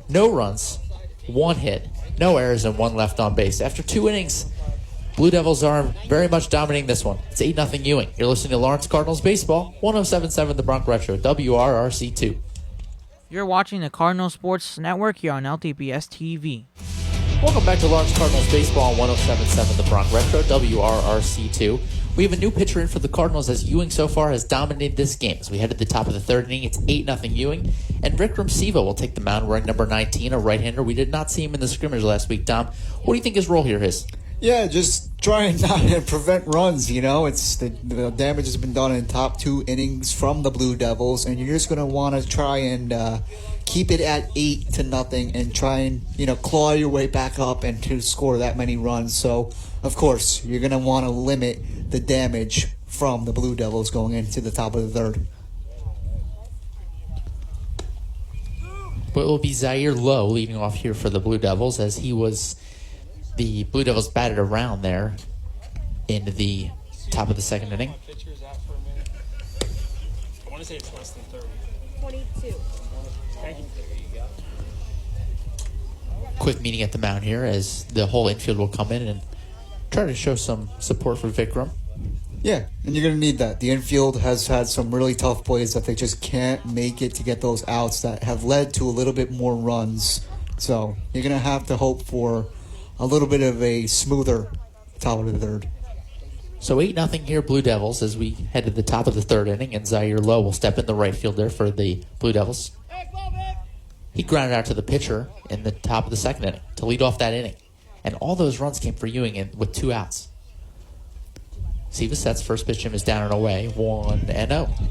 No runs, 1 hit, no errors, and 1 left on base. After 2 innings, Blue Devils are very much dominating this one. It's 8-0 Ewing. You're listening to Lawrence Cardinals Baseball, 107.7 The Bronx Retro, WRRC2. You're watching the Cardinal Sports Network here on LTPS TV. Welcome back to Lawrence Cardinals Baseball on 107.7 The Bronx Retro, WRRC2. We have a new pitcher in for the Cardinals as Ewing so far has dominated this game. As we head to the top of the 3rd inning, it's 8-0 Ewing. And Vikram Siva will take the mound wearing number 19, a right-hander. We did not see him in the scrimmage last week, Dom. What do you think his role here is? Yeah, just trying not to prevent runs, you know. It's the damage has been done in top 2 innings from the Blue Devils, and you're just going to want to try and keep it at 8-0 and try and, claw your way back up and to score that many runs. So, of course, you're going to want to limit the damage from the Blue Devils going into the top of the 3rd. But it will be Zaire Lowe leading off here for the Blue Devils as the Blue Devils batted around there in the top of the 2nd inning. Pitcher's out for a minute. I want to say it's less than 30. 22. Thank you. There you go. Quick meeting at the mound here as the whole infield will come in and try to show some support for Vikram. Yeah, and you're going to need that. The infield has had some really tough plays that they just can't make it to get those outs that have led to a little bit more runs. So you're going to have to hope for a little bit of a smoother top of the 3rd. So 8-0 here, Blue Devils, as we head to the top of the 3rd inning, and Zaire Lowe will step in the right field there for the Blue Devils. He grounded out to the pitcher in the top of the 2nd inning to lead off that inning. And all those runs came for Ewing with 2 outs. Siva sets, first pitch him is down and away, 1-0.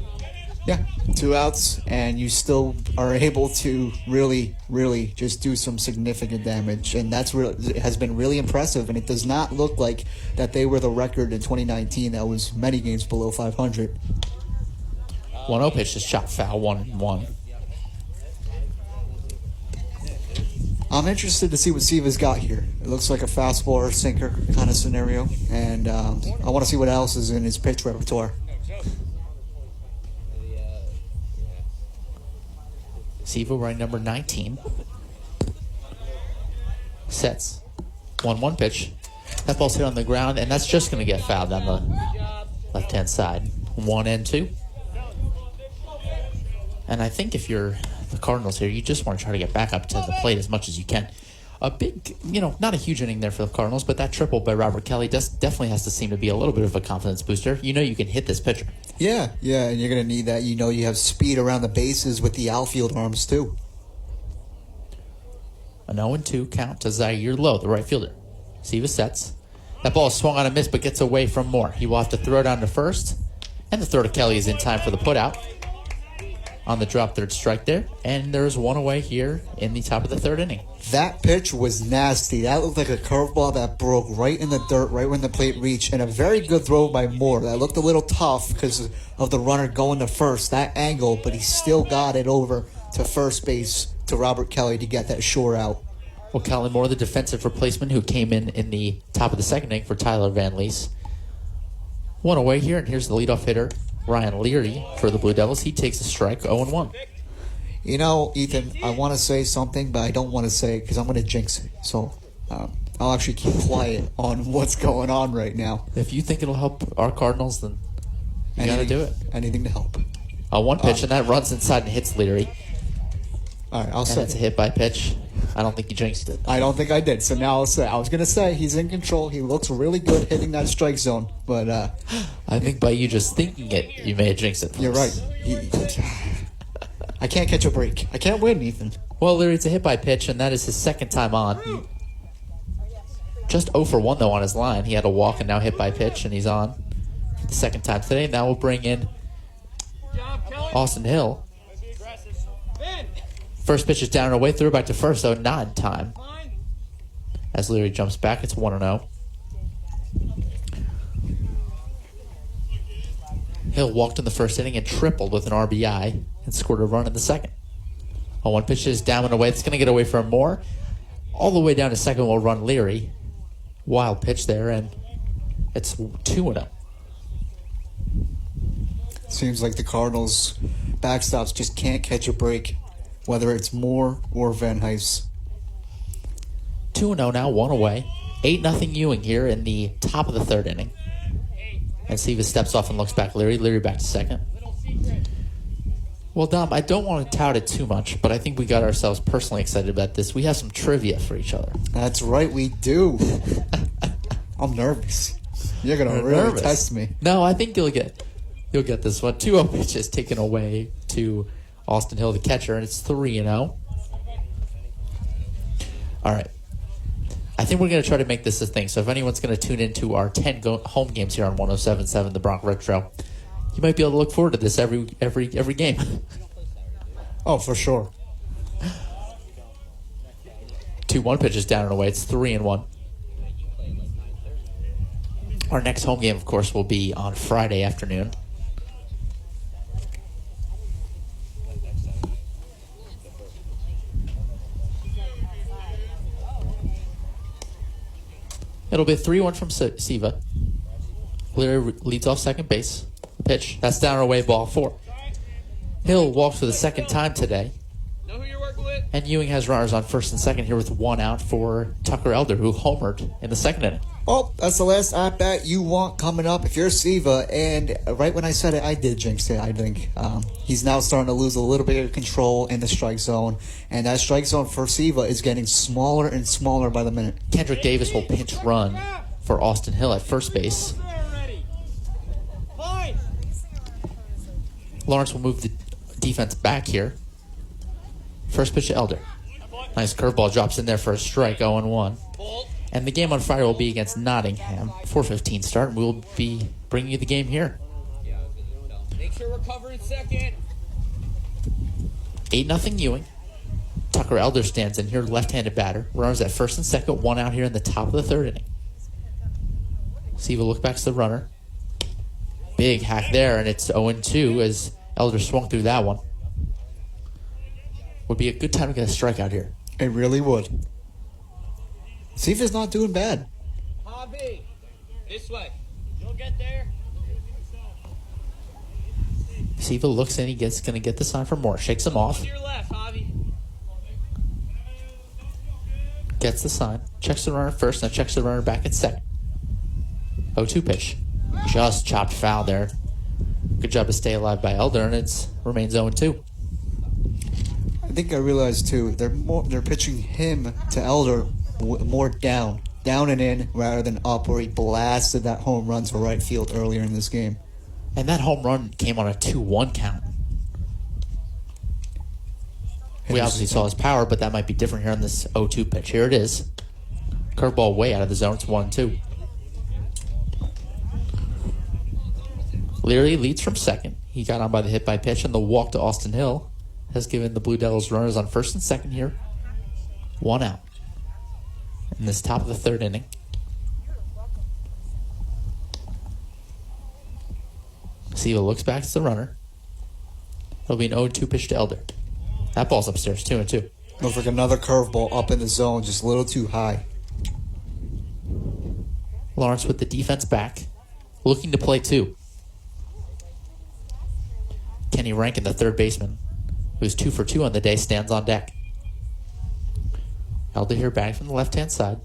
Yeah, 2 outs, and you still are able to really, really just do some significant damage, and it has been really impressive, and it does not look like that they were the record in 2019 that was many games below 500. 1-0 pitch is shot foul, 1-1. I'm interested to see what Siva's got here. It looks like a fastball or sinker kind of scenario, and I want to see what else is in his pitch repertoire. Siva wearing number 19. Sets. 1-1 pitch. That ball's hit on the ground, and that's just going to get fouled down the left-hand side. 1-2. And I think if you're the Cardinals here, you just want to try to get back up to the plate as much as you can. A big, not a huge inning there for the Cardinals, but that triple by Robert Kelly definitely has to seem to be a little bit of a confidence booster. You can hit this pitcher. Yeah, and you're going to need that. You have speed around the bases with the outfield arms, too. An 0-2 count to Zaire Lowe, the right fielder. Siva sets. That ball is swung on a miss, but gets away from Moore. He will have to throw down to first, and the throw to Kelly is in time for the putout. On the drop, 3rd strike there, and there's 1 away here in the top of the 3rd inning. That pitch was nasty. That looked like a curveball that broke right in the dirt, right when the plate reached, and a very good throw by Moore. That looked a little tough because of the runner going to first, that angle, but he still got it over to first base to Robert Kelly to get that shore out. Well, Colin Moore, the defensive replacement who came in the top of the 2nd inning for Tyler Van Leese. 1 away here, and here's the leadoff hitter, Ryan Leary, for the Blue Devils. He takes a strike, 0-1. Ethan, I want to say something, but I don't want to say it because I'm going to jinx it. So I'll actually keep quiet on what's going on right now. If you think it'll help our Cardinals, then you got to do it. Anything to help. A 1 pitch, and that runs inside and hits Leary. All right, I'll And say that's a hit by pitch. I don't think you jinxed it. I don't think I did. So now I'll say. I was going to say he's in control. He looks really good hitting that strike zone. But I think by you just thinking it, you may have jinxed it. you're right. I can't catch a break. I can't win, Ethan. Well, Leary, it's a hit by pitch, and that is his 2nd time on. Just 0 for 1, though, on his line. He had a walk and now hit by pitch, and he's on the 2nd time today. Now we'll bring in Austin Hill First pitch is down and away, threw back to first, though not in time. As Leary jumps back, it's 1-0. Hill walked in the first inning and tripled with an RBI and scored a run in the second. On one pitch is down and away. It's going to get away from Moore. All the way down to second will run Leary. Wild pitch there, and it's 2-0. Seems like the Cardinals' backstops just can't catch a break, whether it's Moore or Van Heist. 2-0 now, one away. 8-0 Ewing here in the top of the third inning. And Siva steps off and looks back. Leary back to second. Well, Dom, I don't want to tout it too much, but I think we got ourselves personally excited about this. We have some trivia for each other. That's right, we do. I'm nervous. You're going to really test me. No, I think you'll get this one. 2-0 pitch is taken away to Austin Hill, the catcher, and it's 3-0. All right. I think we're going to try to make this a thing. So if anyone's going to tune into our 10 home games here on 107.7 The Bronx Retro, you might be able to look forward to this every game. Oh, for sure. 2-1 pitches down and away. It's 3-1. Our next home game, of course, will be on Friday afternoon. It'll be a 3-1 from Siva. Leary leads off second base. Pitch. That's down and away, ball 4. Hill walks for the second time today. Know who you're working with? And Ewing has runners on first and second here with 1 out for Tucker Elder, who homered in the second inning. Well, that's the last at-bat you want coming up if you're Siva. And right when I said it, I did jinx it, I think. He's now starting to lose a little bit of control in the strike zone. And that strike zone for Siva is getting smaller and smaller by the minute. Kendrick Davis will pinch run for Austin Hill at first base. Lawrence will move the defense back here. First pitch to Elder. Nice curveball, drops in there for a strike, 0-1. And the game on Friday will be against Nottingham. 4:15 start, and we'll be bringing you the game here. Make sure we're covering second. 8-0 Ewing. Tucker Elder stands in here, left-handed batter. Runners at first and second, 1 out here in the top of the third inning. Siva look back to the runner. Big hack there, and it's 0-2 as Elder swung through that one. Would be a good time to get a strikeout here. It really would. Siva's not doing bad. Javi, this way. You'll get there. Siva looks in, he's going to get the sign for Moore. Shakes him off. To your left, Javi. Gets the sign. Checks the runner first, now checks the runner back at second. 0-2 pitch. Just chopped foul there. Good job to stay alive by Elder, and it remains 0-2. I think I realized too. They're pitching him to Elder more down and in rather than up, where he blasted that home run to right field earlier in this game. And that home run came on a 2-1 count. We obviously saw his power, but that might be different here on this 0-2 pitch. Here it is. Curveball way out of the zone. It's 1-2. Leary leads from second. He got on by the hit by pitch, and the walk to Austin Hill has given the Blue Devils runners on first and second here. 1 out in this top of the third inning. Siva looks back to the runner. It'll be an 0-2 pitch to Elder. That ball's upstairs, 2-2. Looks like another curveball up in the zone, just a little too high. Lawrence with the defense back, looking to play 2. Kenny Rankin, the third baseman, who's 2 for 2 on the day, stands on deck. Elder here batting from the left-hand side.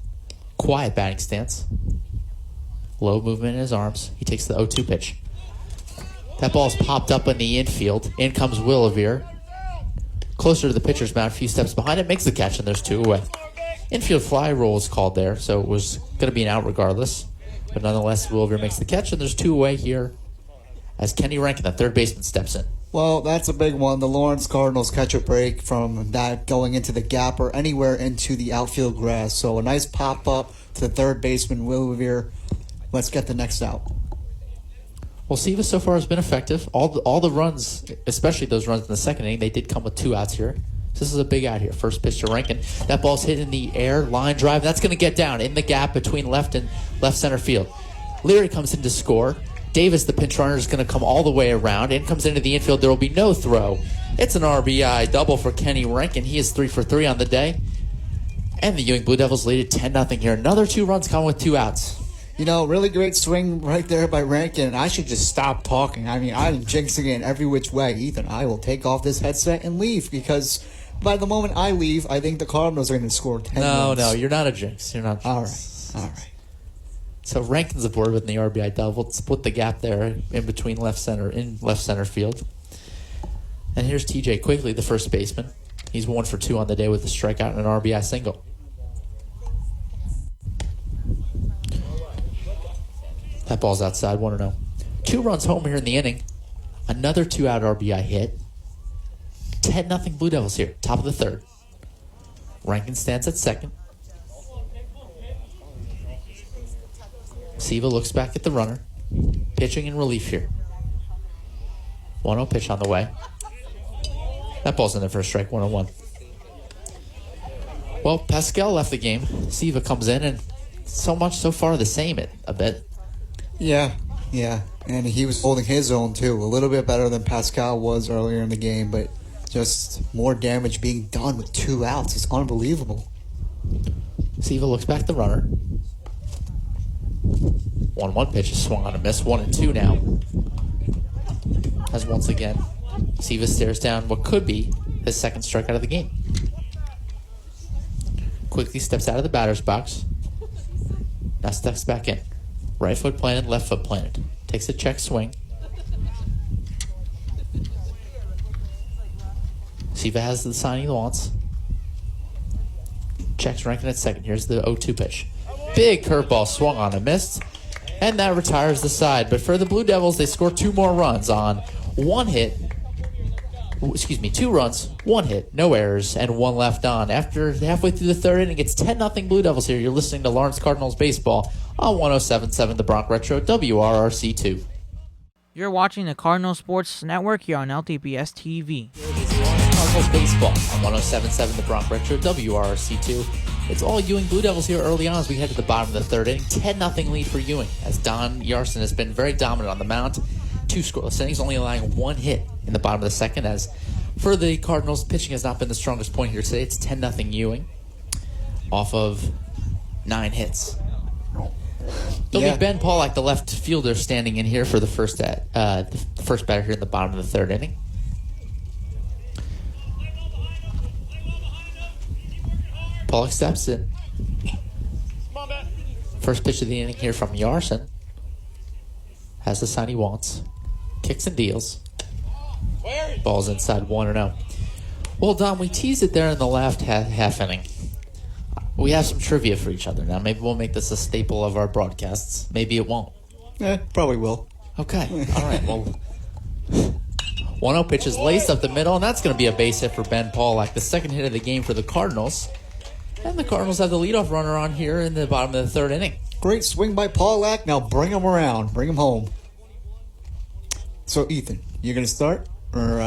Quiet batting stance. Low movement in his arms. He takes the 0-2 pitch. That ball's popped up in the infield. In comes Willavere. Closer to the pitcher's mound, a few steps behind it, makes the catch, and there's 2 away. Infield fly roll is called there, so it was going to be an out regardless. But nonetheless, Willavere makes the catch, and there's 2 away here as Kenny Rankin, the third baseman, steps in. Well, that's a big one. The Lawrence Cardinals catch a break from that going into the gap or anywhere into the outfield grass. So a nice pop-up to the third baseman, Willavere. Let's get the next out. Well, Siva so far has been effective. All the runs, especially those runs in the second inning, they did come with 2 outs here. This is a big out here. First pitch to Rankin. That ball's hit in the air, line drive. That's going to get down in the gap between left and left center field. Leary comes in to score. Davis, the pinch runner, is going to come all the way around. In comes into the infield. There will be no throw. It's an RBI double for Kenny Rankin. He is 3 for 3 on the day. And the Ewing Blue Devils lead at 10-0 here. Another 2 runs coming with 2 outs. You know, really great swing right there by Rankin. I should just stop talking. I mean, I'm jinxing it every which way. Ethan, I will take off this headset and leave because by the moment I leave, I think the Cardinals are going to score 10 runs. No, you're not a jinx. You're not a jinx. All right. So Rankin's aboard with the RBI double. Split the gap there in between left center field. And here's TJ Quigley, the first baseman. He's 1 for 2 on the day with a strikeout and an RBI single. That ball's outside, 1-0. 2 runs home here in the inning. Another 2-out RBI hit. 10-0 Blue Devils here, top of the third. Rankin stands at second. Siva looks back at the runner. Pitching in relief here. 1-0 pitch on the way. That ball's in there for a strike, 1-1. Well, Pascal left the game. Siva comes in, and so far the same a bit. Yeah. And he was holding his own, too. A little bit better than Pascal was earlier in the game, but just more damage being done with 2 outs. It's unbelievable. Siva looks back at the runner. 1-1 pitch is swung on a miss. 1-2 now. As once again, Siva stares down what could be his second strikeout of the game. Quickly steps out of the batter's box. Now steps back in. Right foot planted, left foot planted. Takes a check swing. Siva has the sign he wants. Checks Rankin at second. Here's the 0-2 pitch. Big curveball swung on and missed. And that retires the side. But for the Blue Devils, they score 2 more runs on 2 runs, 1 hit, no errors, and 1 left on. After halfway through the third inning, it's 10-0 Blue Devils here. You're listening to Lawrence Cardinals Baseball on 107.7 The Bronx Retro, WRRC2. You're watching the Cardinal Sports Network here on LTPS TV. Cardinals Baseball on 107.7 The Bronx Retro, WRRC2. It's all Ewing Blue Devils here early on as we head to the bottom of the third inning. 10-0 lead for Ewing as Don Yarson has been very dominant on the mound. 2 scoreless innings, only allowing 1 hit in the bottom of the second. As for the Cardinals, pitching has not been the strongest point here today. It's 10-0 Ewing off of 9 hits. There'll be Ben Pollack, the left fielder, standing in here for the first batter here in the bottom of the third inning. Pollack steps in. First pitch of the inning here from Yarson. Has the sign he wants. Kicks and deals. Ball's inside, 1-0. Well, Don, we teased it there in the last half inning. We have some trivia for each other now. Maybe we'll make this a staple of our broadcasts. Maybe it won't. Probably will. Okay. All right. Well, 1-0 pitch is laced up the middle, and that's going to be a base hit for Ben Pollack, the second hit of the game for the Cardinals. And the Cardinals have the leadoff runner on here in the bottom of the third inning. Great swing by Pollack. Now bring him around. Bring him home. So, Ethan, you're going to start? Or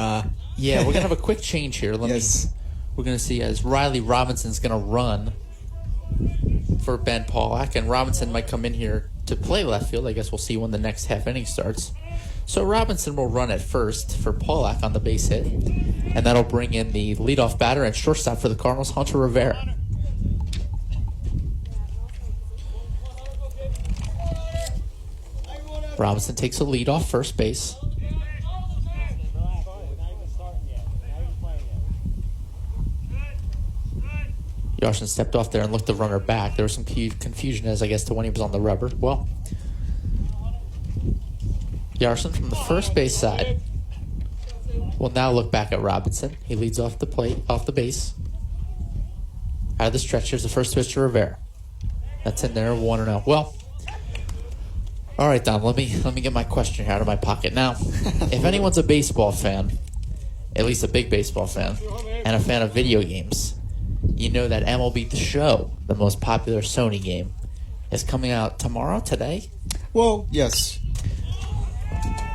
Yeah, we're going to have a quick change here. We're going to see as Riley Robinson's going to run for Ben Pollack, and Robinson might come in here to play left field. I guess we'll see when the next half inning starts. So Robinson will run at first for Pollack on the base hit, and that'll bring in the leadoff batter and shortstop for the Cardinals, Hunter Rivera. Robinson takes a lead off first base. Yarson stepped off there and looked the runner back. There was some confusion as, I guess, to when he was on the rubber. Well, Yarson from the first base side will now look back at Robinson. He leads off the plate, off the base. Out of the stretch, here's the first pitch to Rivera. That's in there, 1-0. Well, all right, Don, let me get my question here out of my pocket. Now, if anyone's a baseball fan, at least a big baseball fan, and a fan of video games, you know that MLB The Show, the most popular Sony game, is coming out today? Well, yes.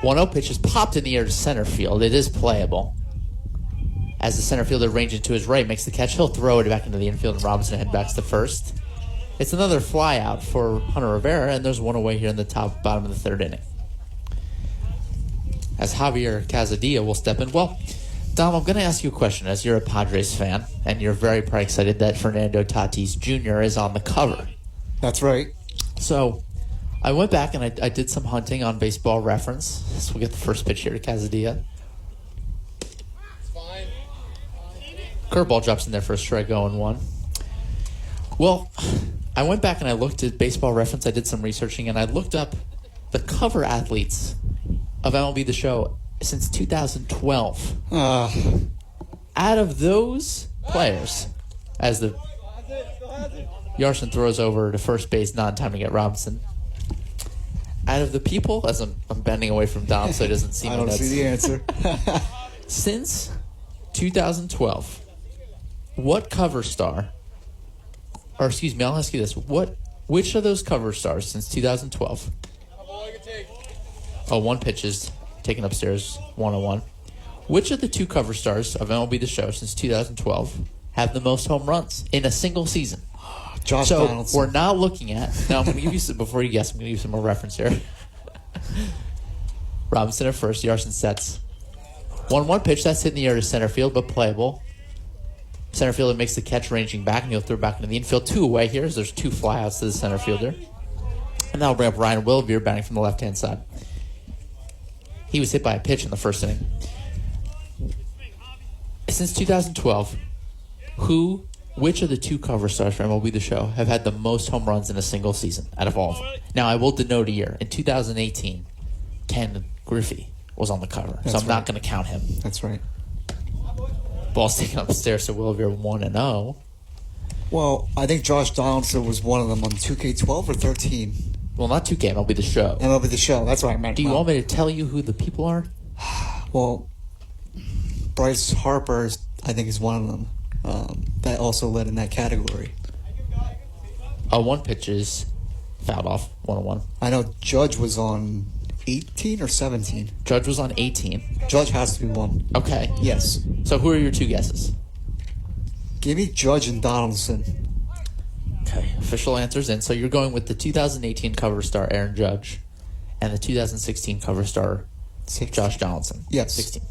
1-0 pitch is popped in the air to center field. It is playable. As the center fielder ranges to his right, makes the catch. He'll throw it back into the infield, and Robinson head backs to first. It's another fly out for Hunter Rivera, and there's one away here in the bottom of the third inning. As Javier Casadilla will step in. Well, Dom, I'm going to ask you a question. As you're a Padres fan, and you're very probably excited that Fernando Tatis Jr. is on the cover. That's right. So I went back and I did some hunting on Baseball Reference. So we'll get the first pitch here to Casadilla. Curveball drops in there for a strike, 0-1. Well, I went back and I looked at Baseball Reference. I did some researching, and I looked up the cover athletes of MLB The Show since 2012. Out of those players, as the Yarson throws over to first base, not in time to get Robinson. Out of the people, as I'm bending away from Dom so he doesn't see me. I don't see the answer. Since 2012, what cover star, or excuse me, I'll ask you this. Which of those cover stars since 2012? Oh, one pitch is taken upstairs, 1-1. Which of the two cover stars of MLB The Show since 2012 have the most home runs in a single season? Josh So Donaldson. we're not looking at. Now I'm going to give you some, before you guess, I'm going to give you some more reference here. Robinson at first, Yarson sets. 1-1 pitch, that's hit in the air to center field, but playable. Center fielder makes the catch, ranging back, and he'll throw back into the infield. Two away here, as there's two flyouts to the center fielder. And that'll bring up Ryan Wilveer batting from the left-hand side. He was hit by a pitch in the first inning. Since 2012, which of the two cover stars for MLB The Show have had the most home runs in a single season out of all of them? Now, I will denote a year. In 2018, Ken Griffey was on the cover, so I'm not going to count him. That's right. Ball's taken upstairs to Wilveer, 1-0. Well, I think Josh Donaldson was one of them on 2K12 or 13. Well, not 2K, MLB The Show. MLB The Show. That's what I meant. Do you want me to tell you who the people are? Well, Bryce Harper, I think, is one of them. That also led in that category. One pitch is fouled off, 1-1. I know Judge was on 18 or 17. Judge was on 18. Judge has to be one. Okay. Yes. So who are your two guesses? Give me Judge and Donaldson. Okay. Official answers in. So you're going with the 2018 cover star Aaron Judge and the 2016 cover star Josh Donaldson. Yes. 16.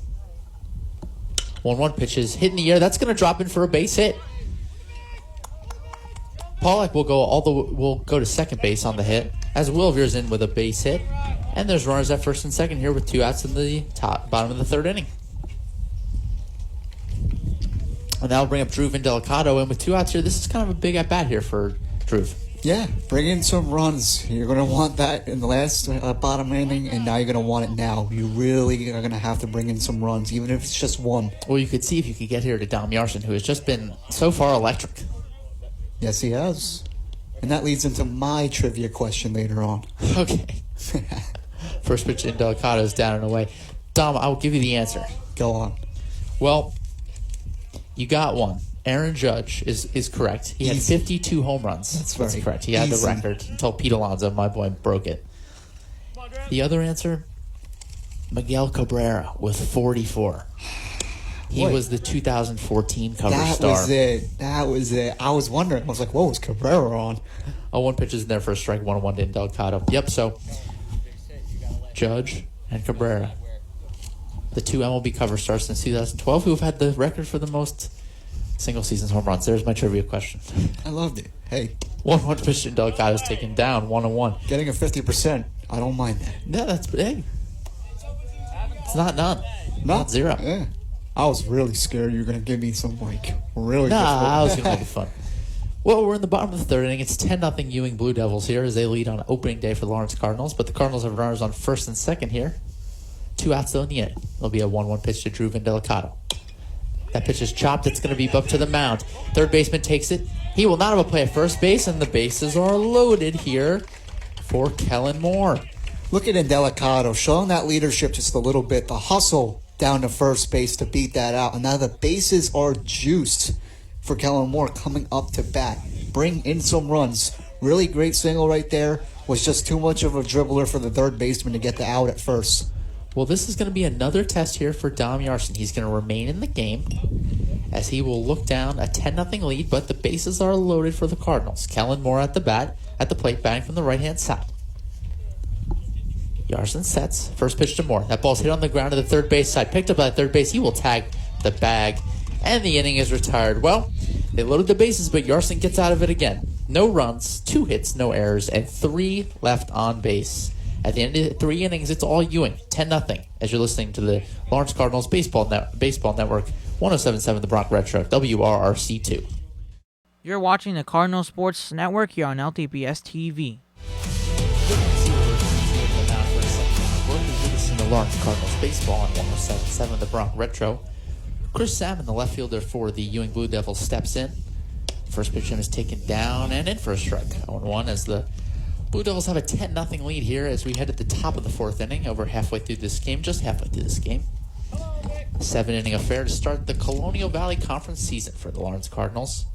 1-1 pitches hit in the air. That's going to drop in for a base hit. Pollock will go to second base on the hit as Wilveer's in with a base hit. And there's runners at first and second here with two outs in the bottom of the third inning. And that'll bring up Drew Vindelicato. And with two outs here, this is kind of a big at-bat here for Drew. Yeah, bring in some runs. You're going to want that in the last bottom inning, and now you're going to want it now. You really are going to have to bring in some runs, even if it's just one. Well, you could see if you could get here to Dom Yarson, who has just been so far electric. Yes, he has. And that leads into my trivia question later on. Okay. First pitch in Delicato is down and away. Dom, I will give you the answer. Go on. Well, you got one. Aaron Judge is correct. He had 52 home runs. That's correct. He had the record until Pete Alonso, my boy, broke it. The other answer, Miguel Cabrera with 44. He was the 2014 cover star. That was it. I was wondering. I was like, whoa, is Cabrera on? One pitch is in there for a strike, 1-1 to Delicato. Yep, so Judge and Cabrera, the two MLB cover stars since 2012 who have had the record for the most single season home runs. There's my trivia question. I loved it. Hey. 1-1 pitch to Delicato is taken down, 1-1. Getting a 50%, I don't mind that. Yeah, that's big. It's not none. Not zero. Yeah. I was really scared you were going to give me some, really difficult. I was going to make it fun. Well, we're in the bottom of the third inning. It's 10-0 Ewing Blue Devils here as they lead on opening day for the Lawrence Cardinals. But the Cardinals have runners on first and second here. Two outs though in the inning. There'll be a 1-1 pitch to Drew Vindelicato. That pitch is chopped. It's going to be up to the mound. Third baseman takes it. He will not have a play at first base, and the bases are loaded here for Kellen Moore. Look at Delicato showing that leadership just a little bit. The hustle down to first base to beat that out. And now the bases are juiced for Kellen Moore coming up to bat. Bring in some runs. Really great single right there. Was just too much of a dribbler for the third baseman to get the out at first. Well, this is going to be another test here for Dom Yarson. He's going to remain in the game as he will look down a 10-0 lead, but the bases are loaded for the Cardinals. Kellen Moore at the plate, batting from the right-hand side. Yarson sets. First pitch to Moore. That ball's hit on the ground to the third base side. Picked up by third base. He will tag the bag, and the inning is retired. Well, they loaded the bases, but Yarson gets out of it again. No runs, 2 hits, no errors, and 3 left on base. At the end of 3 innings, it's all Ewing, 10-0, as you're listening to the Lawrence Cardinals Baseball Network, 107.7 The Bronx Retro, WRRC2. You're watching the Cardinal Sports Network here on LTPS TV. Listen to Lawrence Cardinals Baseball on 107.7 The Bronx Retro. Chris Salmon, the left fielder for the Ewing Blue Devils, steps in. First pitch is taken down and in for a strike. 0-1 as the Blue Devils have a 10-0 lead here as we head at the top of the 4th inning, over halfway through this game, just halfway through this game. 7-inning affair to start the Colonial Valley Conference season for the Lawrence Cardinals.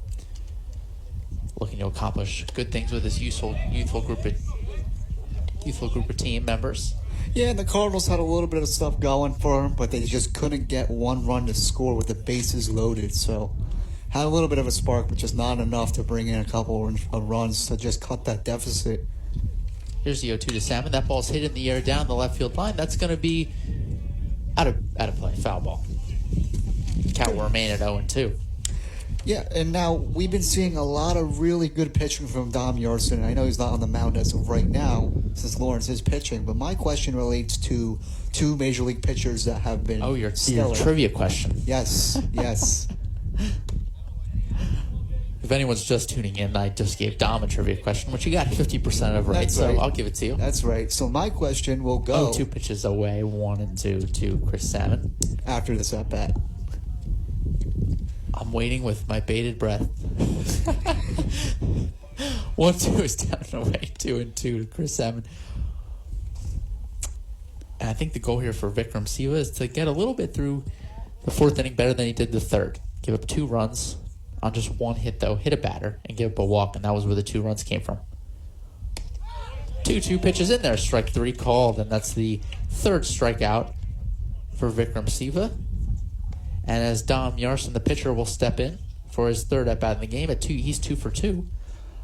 Looking to accomplish good things with his youthful group of team members. Yeah, and the Cardinals had a little bit of stuff going for them, but they just couldn't get one run to score with the bases loaded. So had a little bit of a spark, but just not enough to bring in a couple of runs to just cut that deficit. Here's the 0-2 to Salmon. That ball's hit in the air down the left field line. That's going to be out of play. Foul ball. Count will remain at 0-2. Yeah, and now we've been seeing a lot of really good pitching from Dom Yarson. I know he's not on the mound as of right now since Lawrence is pitching, but my question relates to 2 major league pitchers that have been your stellar. trivia question. Yes. If anyone's just tuning in, I just gave Dom a trivia question, which you got 50% of right, That's so right. I'll give it to you. That's right. So my question will go 2 pitches away, 1 and 2 to Chris Salmon. after this at bat. I'm waiting with my bated breath. 1-2 is down and away, 2-2 to Chris Salmon. And I think the goal here for Vikram Siva is to get a little bit through the 4th inning better than he did the 3rd. Give up 2 runs on just 1 hit, though. Hit a batter and give up a walk, and that was where the 2 runs came from. 2-2 pitches in there. Strike 3 called, and that's the 3rd strikeout for Vikram Siva. And as Dom Yarson, the pitcher, will step in for his 3rd at-bat in the game, he's 2 for 2.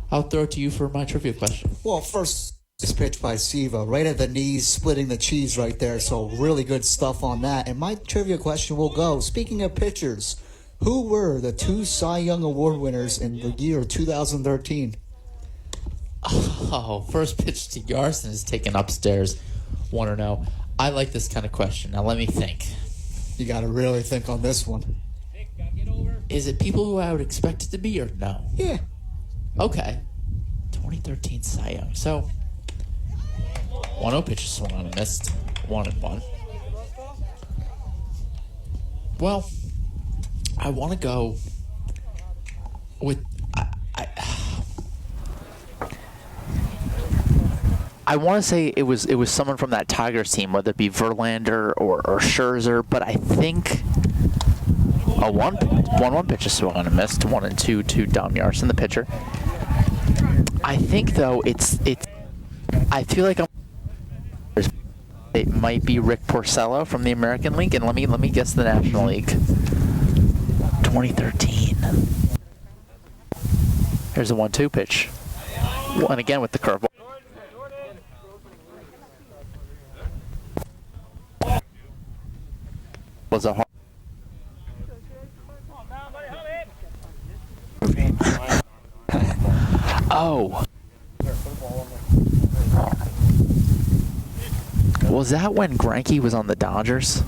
I'll throw it to you for my trivia question. Well, first, this pitch by Siva, right at the knees, splitting the cheese right there. So really good stuff on that. And my trivia question will go, speaking of pitchers, who were the 2 Cy Young Award winners in the year 2013? Oh, first pitch to Yarson is taken upstairs, 1-0. I like this kind of question. Now let me think. You got to really think on this one. Is it people who I would expect it to be or no? Yeah. Okay. 2013 Cy Young. So, 1-0 pitch is swung on and missed. 1-1. Well, I want to go with... I want to say it was someone from that Tigers team, whether it be Verlander or Scherzer, but I think a 1-1 pitch is swung on and missed. 1-2 to Dom Yarson, the pitcher. I think though I feel like it might be Rick Porcello from the American League, and let me guess the National League. 2013. Here's a 1-2 pitch. And again with the curveball. Was a hard. Oh. Was that when Greinke was on the Dodgers?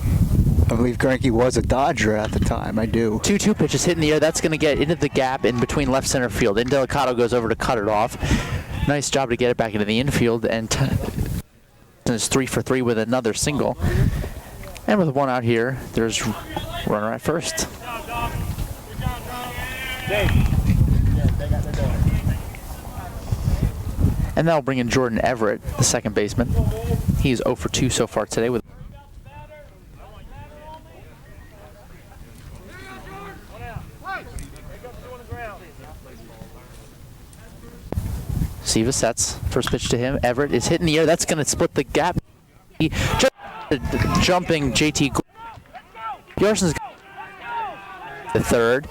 I believe Greinke was a Dodger at the time. I do. 2-2 pitches hit in the air. That's going to get into the gap in between left center field. And Delicato goes over to cut it off. Nice job to get it back into the infield. And it's 3 for 3 with another single. And with 1 out here, there's runner at first. And that'll bring in Jordan Everett, the second baseman. He's 0 for 2 so far today with Siva sets. First pitch to him. Everett is hit in the air. That's going to split the gap. He just jumping JT. Yarson's the third.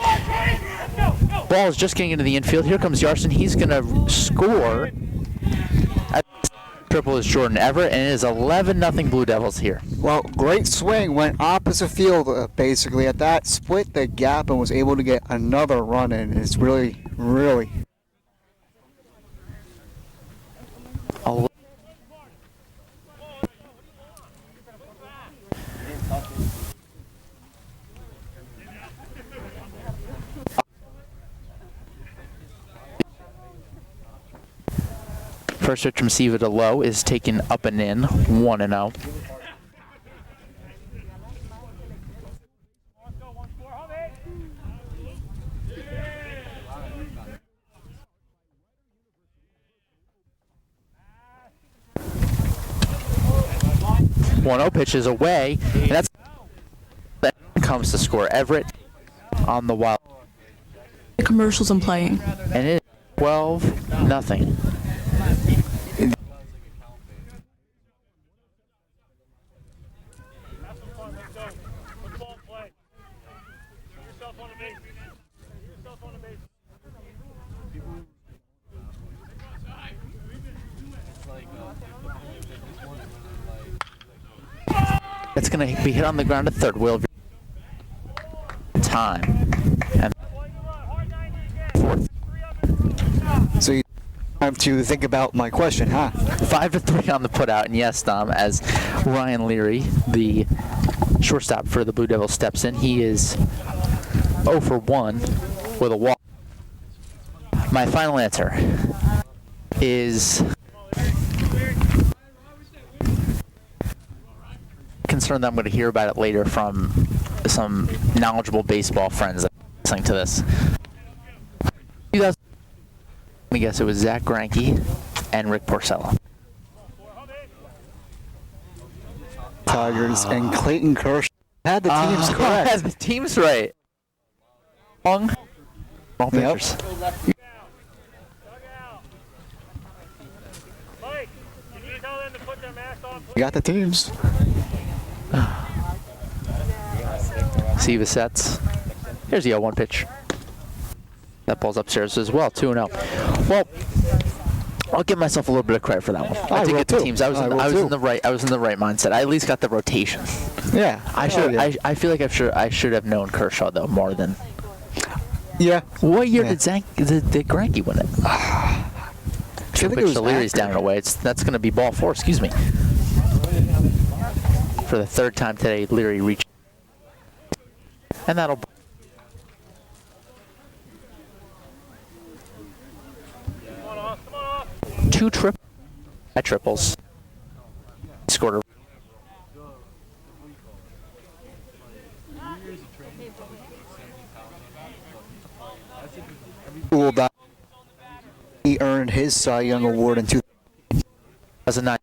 Ball is just getting into the infield. Here comes Yarson. He's going to score. Triple is Jordan Everett, and it is 11-0 Blue Devils here. Well, great swing. Went opposite field, basically. At that, split the gap and was able to get another run in. It's really, really... First pitch from Siva to low is taken up and in, 1-0. Pitch is away, and that's comes to score. Everett on the wild. Commercials I'm playing. And it is 12-0. It's going to be hit on the ground at third. Will time and fourth. So you have to think about my question, huh? 5-3 on the putout, and yes, Dom, as Ryan Leary, the shortstop for the Blue Devils, steps in, he is 0 for 1 with a walk. My final answer is concerned that I'm going to hear about it later from some knowledgeable baseball friends that are listening to this. I guess it was Zach Greinke and Rick Porcello. Tigers and Clayton Kershaw had the teams correct. Had the teams right. Wrong pitchers. You got the teams. Siva sets. Here's the 0-1 pitch. That ball's upstairs as well, 2-0. Well, I'll give myself a little bit of credit for that one. I did get the teams. I was in the right mindset. I at least got the rotation. Yeah. I feel like I should have known Kershaw though more than. Yeah. What year did Greinke win it? I feel like it was Leary's down and away. That's going to be ball 4. Excuse me. For the third time today, Leary reached, and that'll. Two triples. Scored a. He earned his Cy Young Award in 2009.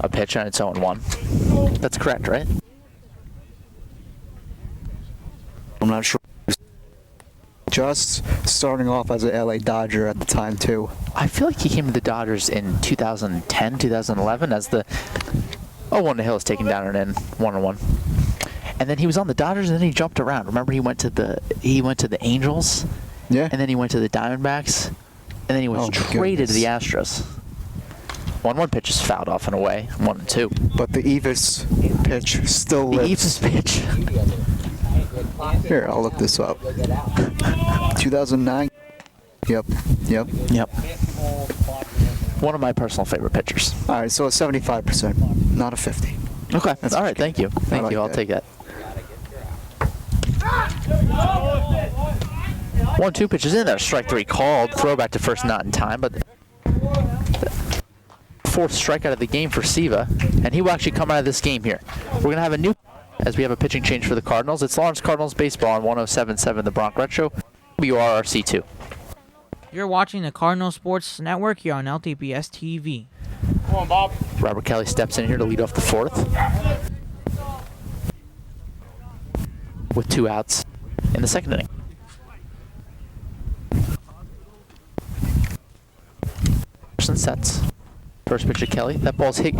A pitch on its own 1. That's correct, right? I'm not sure. Just starting off as an LA Dodger at the time, too. I feel like he came to the Dodgers in 2010, 2011 as the 0-1 to Hill is taken down and in 1-1. And then he was on the Dodgers and then he jumped around. Remember he went to the Angels? Yeah. And then he went to the Diamondbacks. And then he was traded to the Astros. 1-1 pitch is fouled off and away. 1-2. But the Evis pitch still lives. The Evis pitch. Here, I'll look this up. 2009. Yep. One of my personal favorite pitchers. All right, so a 75%, not a 50. Okay. All right. Thank you. Thank you. I'll take that. 1-2 pitches in there. Strike 3 called. Throwback to first, not in time, but fourth strikeout of the game for Siva, and he will actually come out of this game here. We're going to have a new, as we have a pitching change for the Cardinals. It's Lawrence Cardinals baseball on 107.7 The Bronx Retro, WRRC2. You're watching the Cardinal Sports Network here on LTPS TV. Come on, Bob. Robert Kelly steps in here to lead off the fourth with 2 outs in the second inning. Larson sets. First pitch to Kelly. That ball's hit.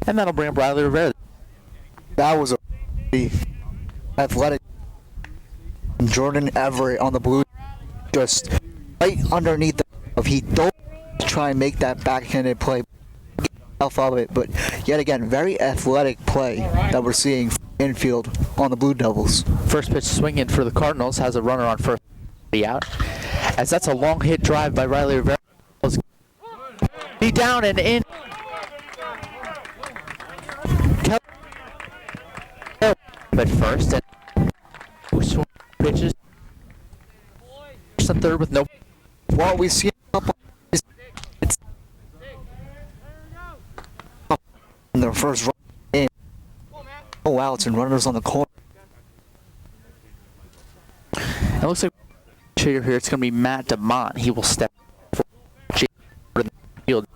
And that'll bring up Riley Rivera. That was a pretty athletic. Jordan Everett on the blue, just right underneath the. If he don't try and make that backhanded play, off of it, but yet again, very athletic play that we're seeing infield on the Blue Devils. First pitch swinging for the Cardinals has a runner on first. Out, as that's a long hit drive by Riley Rivera. Be down and in. But first, and pitches. First and third with no. Well, we see in the first run game. Oh, outs and runners on the corner. It looks like here it's going to be Matt DeMont. He will step for the field.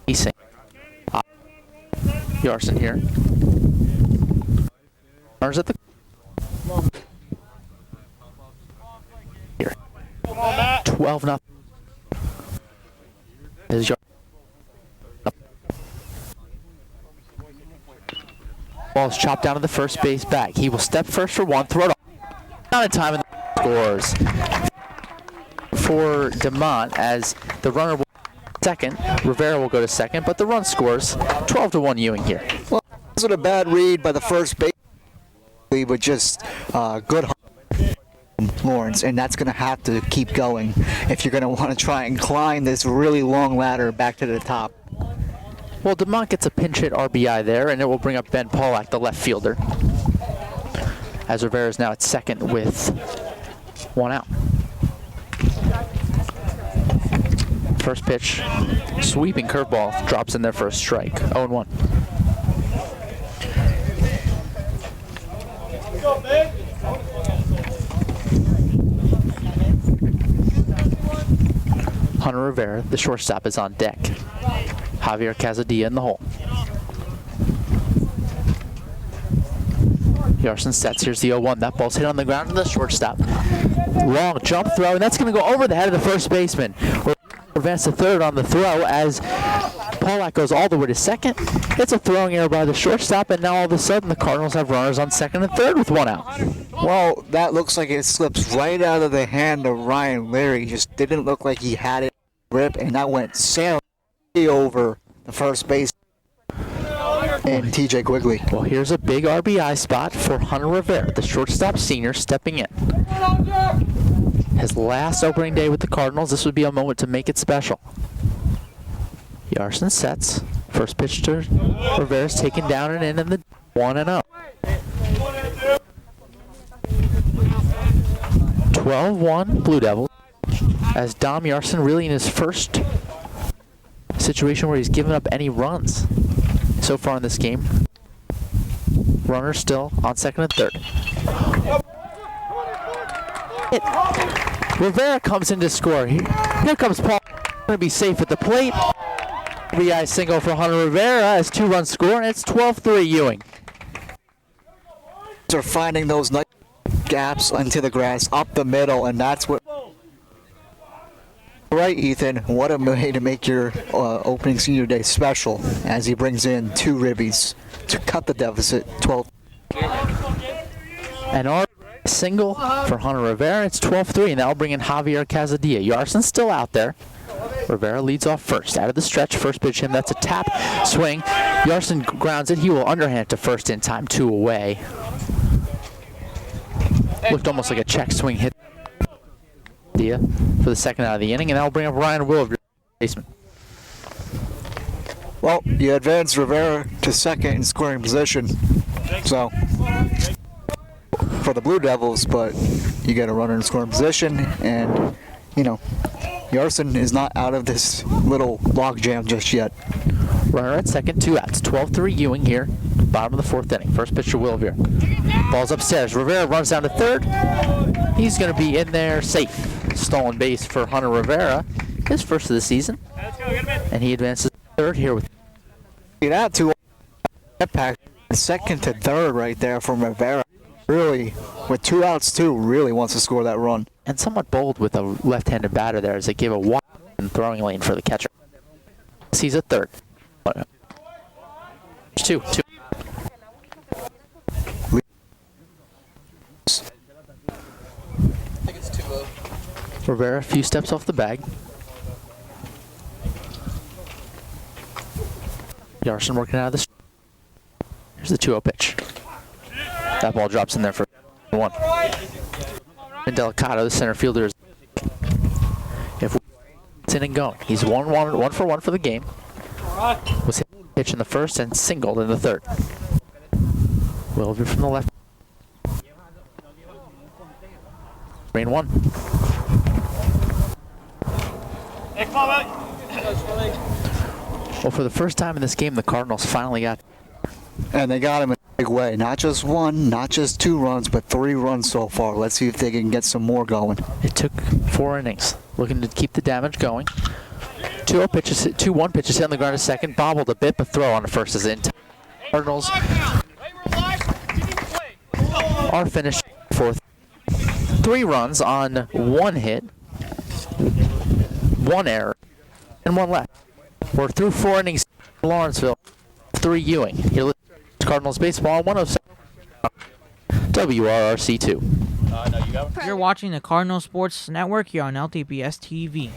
He's saying Yarson here. Runners at the here. 12-0. Is ball's chopped down to the first base bag. He will step first for one, throw it down in time, and scores for DeMont as the runner will second. Rivera will go to second, but the run scores. 12-1 Ewing here. Well, it wasn't a bad read by the first base, but just good Lawrence, and that's going to have to keep going if you're going to want to try and climb this really long ladder back to the top. Well, DeMont gets a pinch hit RBI there, and it will bring up Ben Pollack, the left fielder, as Rivera is now at second with one out. First pitch, sweeping curveball, drops in there for a strike. 0-1. Hunter Rivera, the shortstop, is on deck. Javier Casadilla in the hole. Yarson sets. Here's the 0-1. That ball's hit on the ground to the shortstop. Long jump throw, and that's going to go over the head of the first baseman. Advance to third on the throw as Pollack goes all the way to second. It's a throwing error by the shortstop, and now all of a sudden the Cardinals have runners on second and third with one out. Well, that looks like it slips right out of the hand of Ryan Leary. Just didn't look like he had it rip, and that went sailing over the first base and TJ Quigley. Well, here's a big RBI spot for Hunter Rivera, the shortstop senior, stepping in. His last opening day with the Cardinals, this would be a moment to make it special. Yarson sets. First pitch to Rivera's taken down and in the 1-0. 12-1 Blue Devils, as Dom Yarson really in his first situation where he's given up any runs so far in this game. Runner still on second and third. Rivera comes in to score. Here comes Paul. Going to be safe at the plate. RBI single for Hunter Rivera as 2-run score, and it's 12-3 Ewing. They're finding those nice gaps into the grass up the middle, and that's what. Right, Ethan. What a way to make your opening senior day special as he brings in two ribbies to cut the deficit 12. And our single for Hunter Rivera. It's 12-3, and that'll bring in Javier Casadilla. Yarson's still out there. Rivera leads off first. Out of the stretch, first pitch him. That's a tap swing. Yarson grounds it. He will underhand to first in time. 2 away. Looked almost like a check swing hit for the second out of the inning, and that'll bring up Ryan Will, baseman. Well, you advance Rivera to second in scoring position. So, for the Blue Devils, but you get a runner in scoring position, and, you know, Yarson is not out of this little logjam just yet. Runner at second, 2 outs. 12-3 Ewing here, bottom of the 4th inning. First pitch to Will Rivera. Ball's upstairs. Rivera runs down to third. He's going to be in there safe. Stolen base for Hunter Rivera, his first of the season. And he advances third here with That two impact, second to third right there from Rivera. Really, with 2 outs too, really wants to score that run. and somewhat bold with a left-handed batter there as they give a wide throwing lane for the catcher. He's a third. Two. Rivera, a few steps off the bag. Yarson working out of the. Here's the 2-0 pitch. That ball drops in there for 1. And Delicato, the center fielder, is it's in and going. He's 1 for 1 for the game. Was hit pitch in the first and singled in the third. Wilder from the left. Green 1. Well, for the first time in this game, the Cardinals finally got. And they got him in a big way. Not just 1, not just 2 runs, but 3 runs so far. Let's see if they can get some more going. It took 4 innings, looking to keep the damage going. 2-0 pitches, 2-1 pitches hit on the ground to second, bobbled a bit, but throw on the first is in. Cardinals are finished fourth. 3 runs on 1 hit, 1 error, and 1 left. We're through 4 innings. Lawrenceville, 3 Ewing. You're listening to Cardinals baseball 107 WRRC2. You're watching the Cardinal Sports Network here on LTPS TV.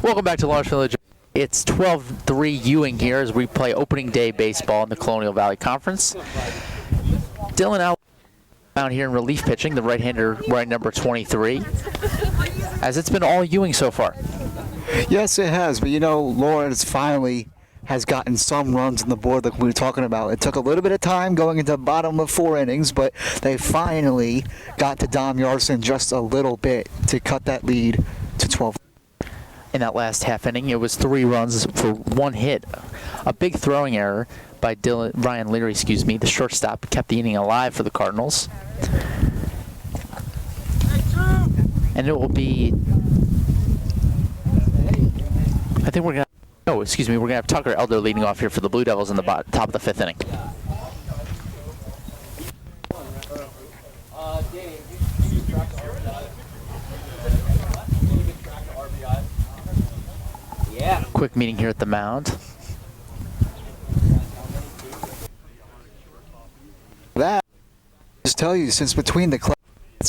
Welcome back to Lawrenceville. It's 12-3 Ewing here as we play opening day baseball in the Colonial Valley Conference. Dylan out here in relief pitching, the right-hander wearing number 23, as it's been all Ewing so far. Yes, it has. But, you know, Lawrence finally has gotten some runs on the board like we were talking about. It took a little bit of time going into the bottom of 4 innings, but they finally got to Dom Yarson just a little bit to cut that lead to 12. In that last half inning, it was 3 runs for 1 hit. A big throwing error by Ryan Leary, the shortstop, kept the inning alive for the Cardinals. And it will be, I think we're going to have Tucker Elder leading off here for the Blue Devils in the top of the 5th inning. Quick meeting here at the mound. That, just tell you, since between the class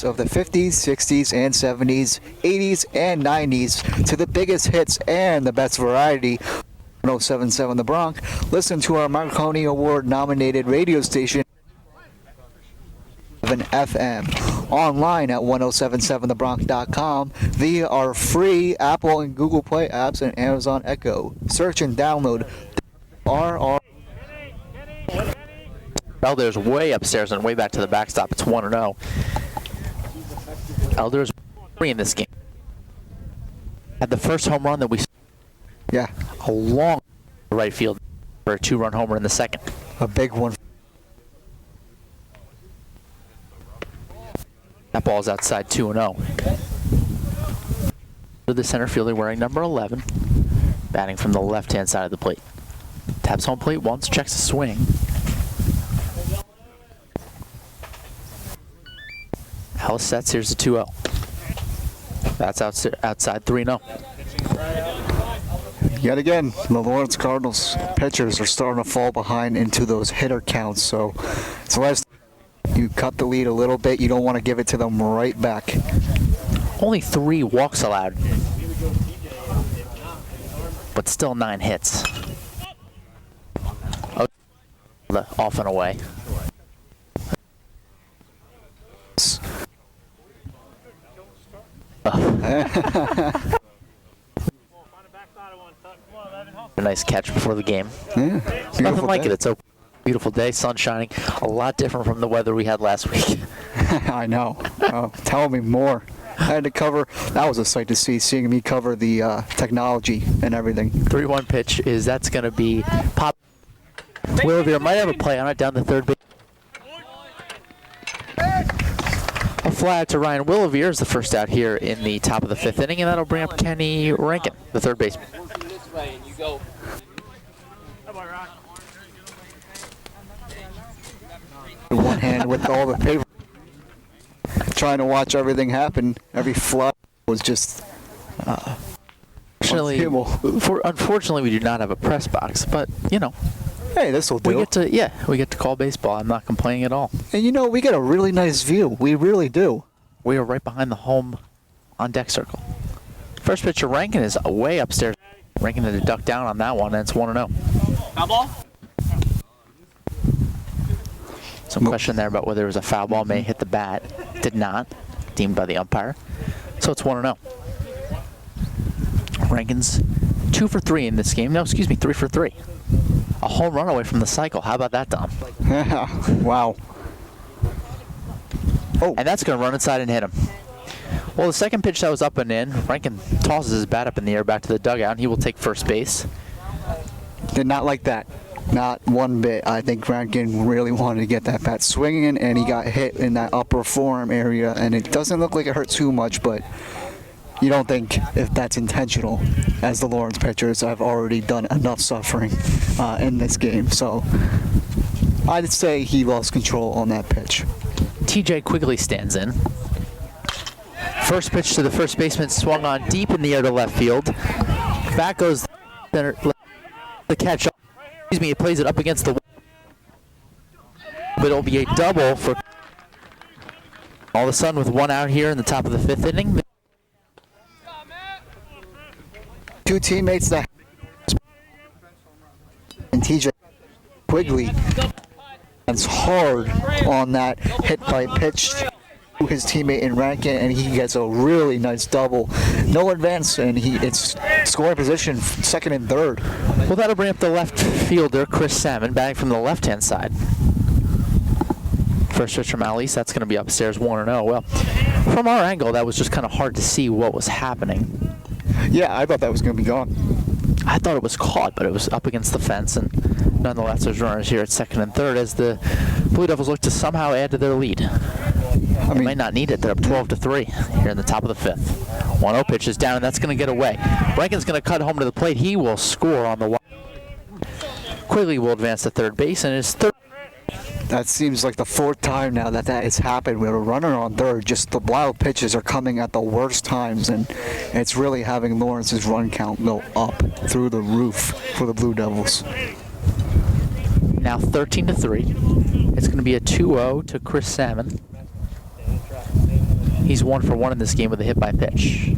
of the 50s, 60s, and 70s, 80s, and 90s, to the biggest hits and the best variety, 1077 The Bronx, listen to our Marconi Award nominated radio station, FM, online at 1077thebronx.com, via our free Apple and Google Play apps and Amazon Echo. Search and download RR. Elder's way upstairs and way back to the backstop. It's 1-0. Elder's 3 in this game. Had the first home run that we Yeah, a long right field for a 2-run homer in the second. a big one. That ball's outside 2-0. The center fielder wearing number 11, batting from the left-hand side of the plate. Taps home plate once, checks the swing. Alice sets, here's the 2-0. That's outside 3-0. Yet again, the Lawrence Cardinals pitchers are starting to fall behind into those hitter counts, so it's last you cut the lead a little bit, you don't want to give it to them right back. Only 3 walks allowed, but still 9 hits. Oh, off and away. A nice catch before the game. Yeah, Nothing like day. it. It's a beautiful day, sun shining. A lot different from the weather we had last week. I know. Oh, tell me more. I had to cover, that was a sight to see, seeing me cover the technology and everything. 3-1 pitch that's going to be pop. Williver might have a play on it down the third base. A fly out to Ryan Willivier is the first out here in the top of the 5th inning, and that'll bring up Kenny Rankin, the third baseman. Working this way, and you go. One hand with all the paper, trying to watch everything happen. Every fly was just Unfortunately, we do not have a press box, but you know, hey, this will do. We get to call baseball. I'm not complaining at all. And you know, we get a really nice view. We really do. We are right behind the home on deck circle. First pitcher Rankin is way upstairs. Rankin had to duck down on that one, and it's 1-0. Foul ball? Some question there about whether it was a foul ball, may hit the bat. Did not, deemed by the umpire. So it's 1-0. Rankin's 2 for 3 in this game. No, excuse me, 3 for 3. A home run away from the cycle. How about that, Dom? Wow. Oh. And that's going to run inside and hit him. Well, the second pitch that was up and in, Rankin tosses his bat up in the air back to the dugout, and he will take first base. Did not like that. Not one bit. I think Rankin really wanted to get that bat swinging, and he got hit in that upper forearm area, and it doesn't look like it hurt too much, but you don't think if that's intentional, as the Lawrence pitchers have already done enough suffering in this game. So I'd say he lost control on that pitch. TJ Quigley stands in. First pitch to the first baseman, swung on deep in the air to left field. Back goes the catch. Excuse me, it plays it up against the wall. But it'll be a double for all of a sudden with one out here in the top of the 5th inning. Two teammates that and TJ Quigley runs hard on that hit by pitch to his teammate in Rankin, and he gets a really nice double. No advance, and it's scoring position second and third. Well, that'll bring up the left fielder, Chris Salmon, batting from the left-hand side. First pitch from Alice, that's going to be upstairs 1-0. Well, from our angle, that was just kind of hard to see what was happening. Yeah, I thought that was going to be gone. I thought it was caught, but it was up against the fence, and nonetheless, there's runners here at second and third as the Blue Devils look to somehow add to their lead. I mean, might not need it. They're up 12-3 here in the top of the 5th. 1-0 pitch is down, and that's going to get away. Rankin's going to cut home to the plate. He will score on the wide. Quigley will advance to third base, and his third. That seems like the 4th time now that has happened. We have a runner on third. Just the wild pitches are coming at the worst times, and it's really having Lawrence's run count go up through the roof for the Blue Devils. Now 13-3. It's going to be a 2-0 to Chris Salmon. He's 1 for 1 in this game with a hit by pitch.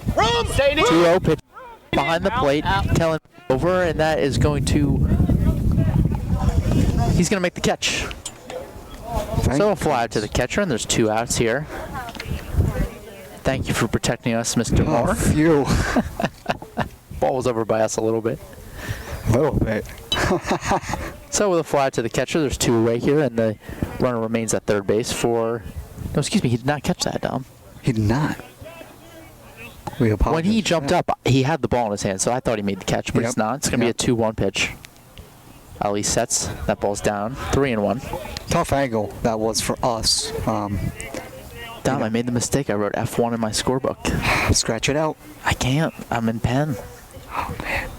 2-0 pitch behind the plate, Kellen over, and that is going to. He's going to make the catch. So a fly out to the catcher, and there's 2 outs here. Thank you for protecting us, Mr. Moore. Oh, phew. Ball was over by us a little bit. A little bit. So with a fly out to the catcher, there's 2 away here, and the runner remains at third base for. No, excuse me, he did not catch that, Dom. He did not. We apologize. When he jumped up, he had the ball in his hand, so I thought he made the catch, but it's not. It's going to be a 2-1 pitch. Ali sets. That ball's down. 3-1. Tough angle that was for us. Dom, I made the mistake. I wrote F1 in my scorebook. Scratch it out. I can't. I'm in pen. Oh, man.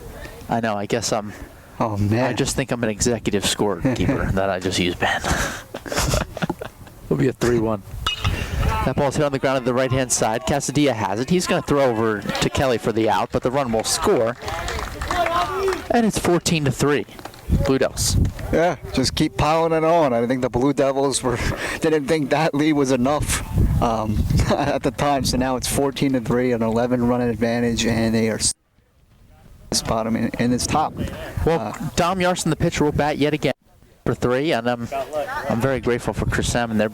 I know. I guess I'm. Oh, man. I just think I'm an executive scorekeeper that I just use pen. It'll be a 3-1. That ball's hit on the ground at the right-hand side. Casadilla has it. He's going to throw over to Kelly for the out, but the run will score. And it's 14-3. Blue Devils. Yeah, just keep piling it on. I think the Blue Devils didn't think that lead was enough at the time. So now it's 14-3, an 11-run advantage, and they are bottom in this top. Well, Dom Yarson, the pitcher, will bat yet again for 3, and I'm very grateful for Chris Salmon there.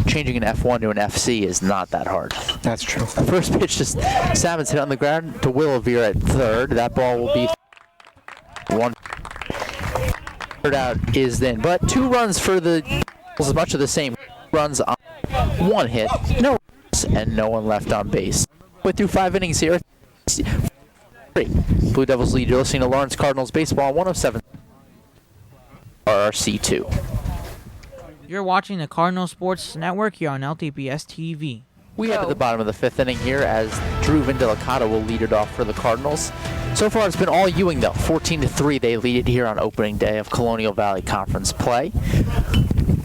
Changing an F1 to an FC is not that hard. That's true. The first pitch to Salmon's hit on the ground to Willivier at third. That ball will be 1. Third out is then, but 2 runs for the as much of the same runs on 1 hit, no runs, and no one left on base. We're through 5 innings here. Blue Devils lead. You're listening to Lawrence Cardinals baseball 107 RRC2. You're watching the Cardinal Sports Network here on LTPS TV. We head to the bottom of the fifth inning here as Drew Vindelicato will lead it off for the Cardinals. So far, it's been all Ewing, though. 14-3, they lead it here on opening day of Colonial Valley Conference play.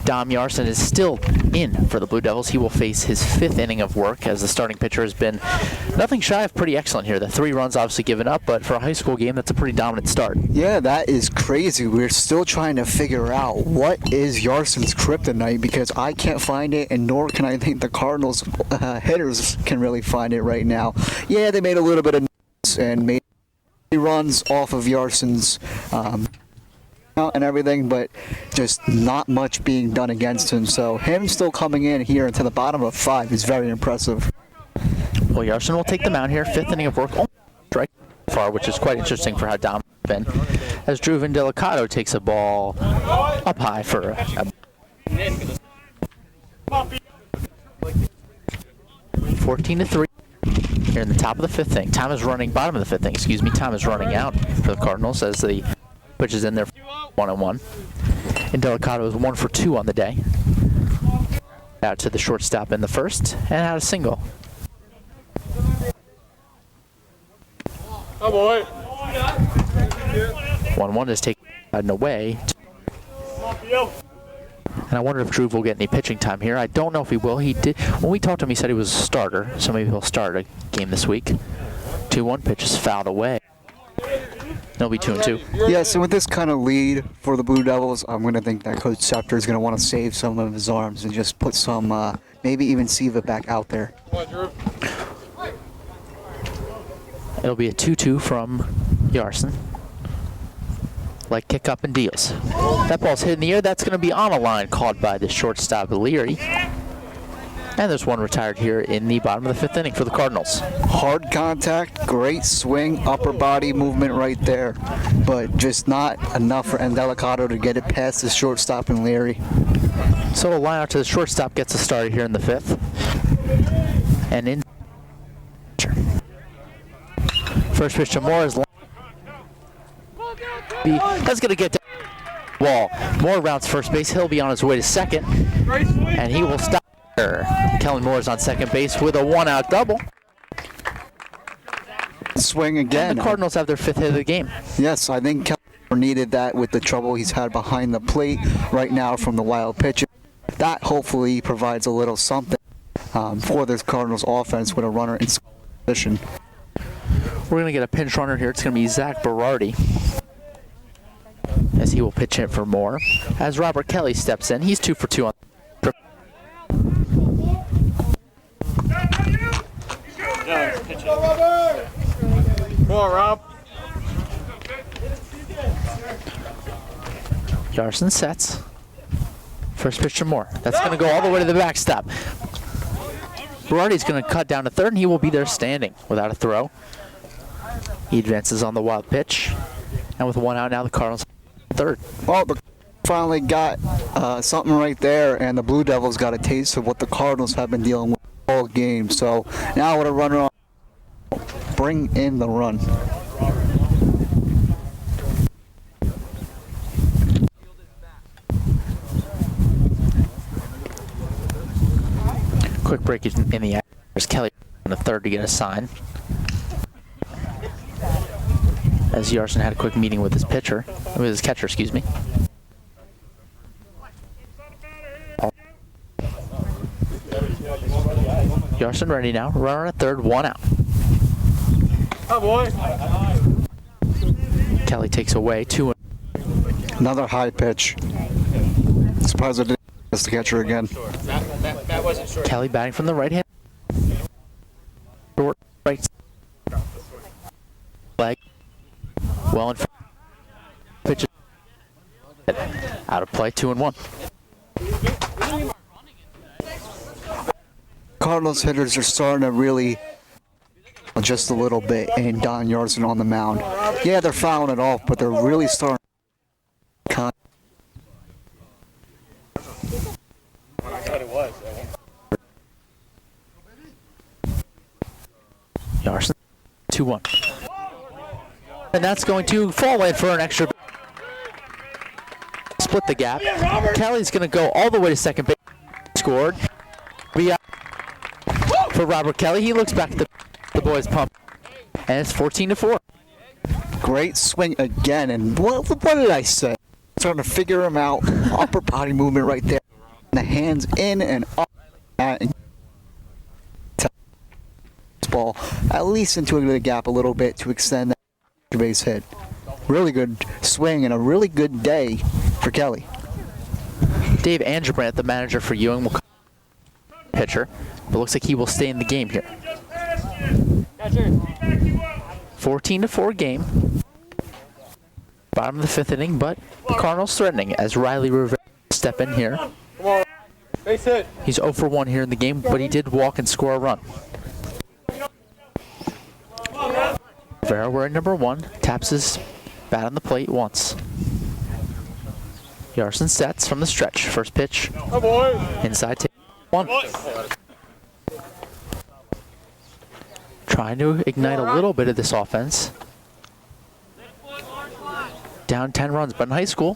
Dom Yarson is still in for the Blue Devils. He will face his fifth inning of work as the starting pitcher has been nothing shy of pretty excellent here. The 3 runs obviously given up, but for a high school game, that's a pretty dominant start. Yeah, that is crazy. We're still trying to figure out what is Yarson's kryptonite because I can't find it, and nor can I think the Cardinals hitters can really find it right now. Yeah, they made a little bit of noise and made 3 runs off of Yarson's and everything, but just not much being done against him. So him still coming in here into the bottom of 5 is very impressive. Well, Yarson will take the mound here. Fifth inning of work. Strike far, which is quite interesting for how dominant it's been. As Drew Vindelicato takes a ball up high for a 14-3 here in the top of the fifth inning. Time is running, bottom of the fifth inning, excuse me. Time is running out for the Cardinals as the pitch is in there 1-1. And Delicato is 1 for 2 on the day. Out to the shortstop in the first and had a single. Oh boy. 1-1 is taken away. And I wonder if Drew will get any pitching time here. I don't know if he will. He did when we talked to him. He said he was a starter, so maybe he'll start a game this week. 2-1 pitch is fouled away. It'll be 2-2. Yeah, so with this kind of lead for the Blue Devils, I'm going to think that Coach Scepter is going to want to save some of his arms and just put some, maybe even Siva back out there. It'll be a 2-2 from Yarson. Like kick up and deals. That ball's hit in the air. That's going to be on a line caught by the shortstop Leary. And there's one retired here in the bottom of the fifth inning for the Cardinals. Hard contact, great swing, upper body movement right there, but just not enough for Delicato to get it past the shortstop and Leary. So a line out to the shortstop gets us started here in the fifth. And in first pitch to Moore is that's going to get to wall. Moore rounds first base. He'll be on his way to second, and he will stop. Kellen Moore is on second base with a 1-out double. Swing again. And the Cardinals have their 5th hit of the game. Yes, I think Kellen Moore needed that with the trouble he's had behind the plate right now from the wild pitch. That hopefully provides a little something for this Cardinals offense with a runner in position. We're going to get a pinch runner here. It's going to be Zach Berardi, as he will pitch it for Moore. As Robert Kelly steps in, he's 2 for 2 on. Come on, Rob. Yarson sets. First pitch to Moore. That's going to go all the way to the backstop. Berardi's going to cut down to third, and he will be there standing without a throw. He advances on the wild pitch. And with 1 out now, the Cardinals third. Well, the finally got something right there, and the Blue Devils got a taste of what the Cardinals have been dealing with all game. So now with a runner on, bring in the run. Quick break in the action. There's Kelly on the third to get a sign. As Yarson had a quick meeting with his pitcher, with his catcher, excuse me. Yarson ready now. Runner at third, 1 out. Oh boy. Kelly takes away 2. Another high pitch. Surprised I didn't miss the catcher again. Matt wasn't sure. Kelly batting from the right hand. Short right leg. Well in front. Pitch out of play, 2-1. Cardinals hitters are starting to really just a little bit, and Don Yarson on the mound. Yeah, they're fouling it off, but they're really starting. Yarson, 2-1. And that's going to fall in for an extra split the gap. Kelly's going to go all the way to second base. Scored. For Robert Kelly, he looks back at the boys pump, and it's 14-4. Great swing again, and what did I say? Starting to figure him out. Upper body movement right there. The hands in and up. And ball at least into the gap a little bit to extend that base hit. Really good swing and a really good day for Kelly. Dave Angerbrandt, the manager for Ewing, will come pitcher, but looks like he will stay in the game here. 14-4 game. Bottom of the fifth inning, but the Cardinals threatening as Riley Rivera step in here. He's 0 for 1 here in the game, but he did walk and score a run. Rivera wearing number 1, taps his bat on the plate once. Yarson sets from the stretch. First pitch. Inside take 1. Trying to ignite a little bit of this offense. Down 10 runs, but in high school,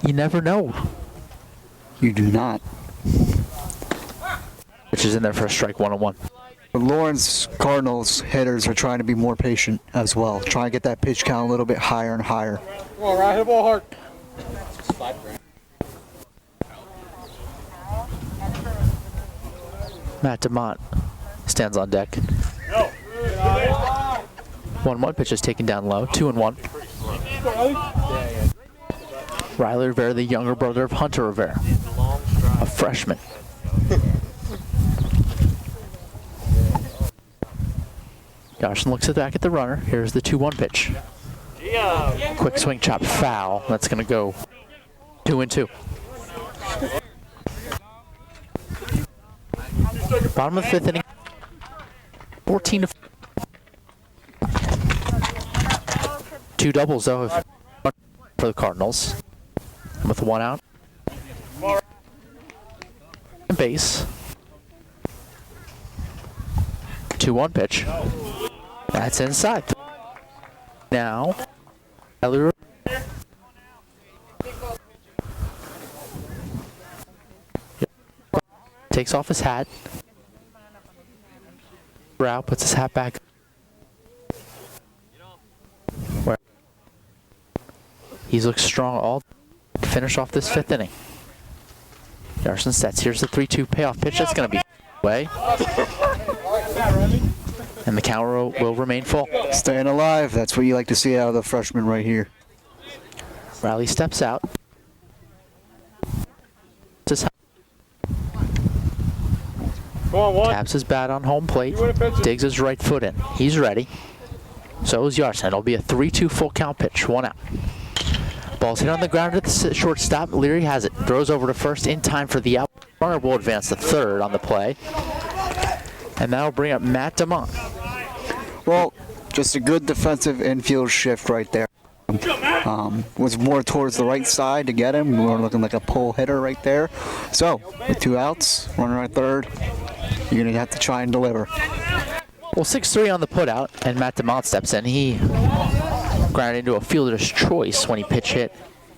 you never know. You do not. Which is in there for a strike 1-1. The Lawrence Cardinals hitters are trying to be more patient as well. Trying to get that pitch count a little bit higher and higher. Come on, right, hit the ball hard. Matt DeMont stands on deck. 1-1 pitch is taken down low. 2-1. Riley Rivera, the younger brother of Hunter Rivera, a freshman. Garson looks back at the runner. Here's the 2-1 pitch. Quick swing, chop, foul. That's going to go 2-2. Bottom of the fifth inning. 14-4. 2 doubles though for the Cardinals. With 1 out. Base. 2-1 pitch. That's inside. Now, Elliot takes off his hat. Brow puts his hat back. Where he looks strong all to finish off this 5th inning. Yarson sets. Here's the 3-2 payoff pitch. That's going to be away. And the counter will remain full. Staying alive. That's what you like to see out of the freshman right here. Riley steps out. Taps his bat on home plate. Digs his right foot in. He's ready. So is Yarson. It'll be a 3-2 full count pitch. 1 out. Ball's hit on the ground at the shortstop. Leary has it. Throws over to first in time for the out. Runner will advance to third on the play. And that'll bring up Matt DeMont. Well, just a good defensive infield shift right there. Was more towards the right side to get him. More looking like a pull hitter right there. So, with 2 outs, runner at third, you're going to have to try and deliver. Well, 6-3 on the putout, and Matt DeMont steps in. He grounded into a fielder's choice when he pinch hit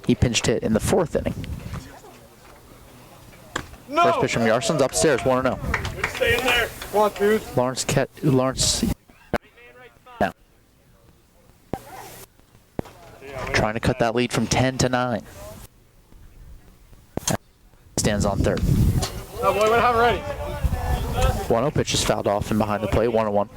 in the 4th inning. No. First pitch from Yarson's upstairs, 1-0. Stay in there. Come on, dude. Lawrence now. Trying to cut that lead from 10 to 9. Stands on third. Oh boy, what have ready? 1-0 pitch is fouled off and behind the plate, 1-1.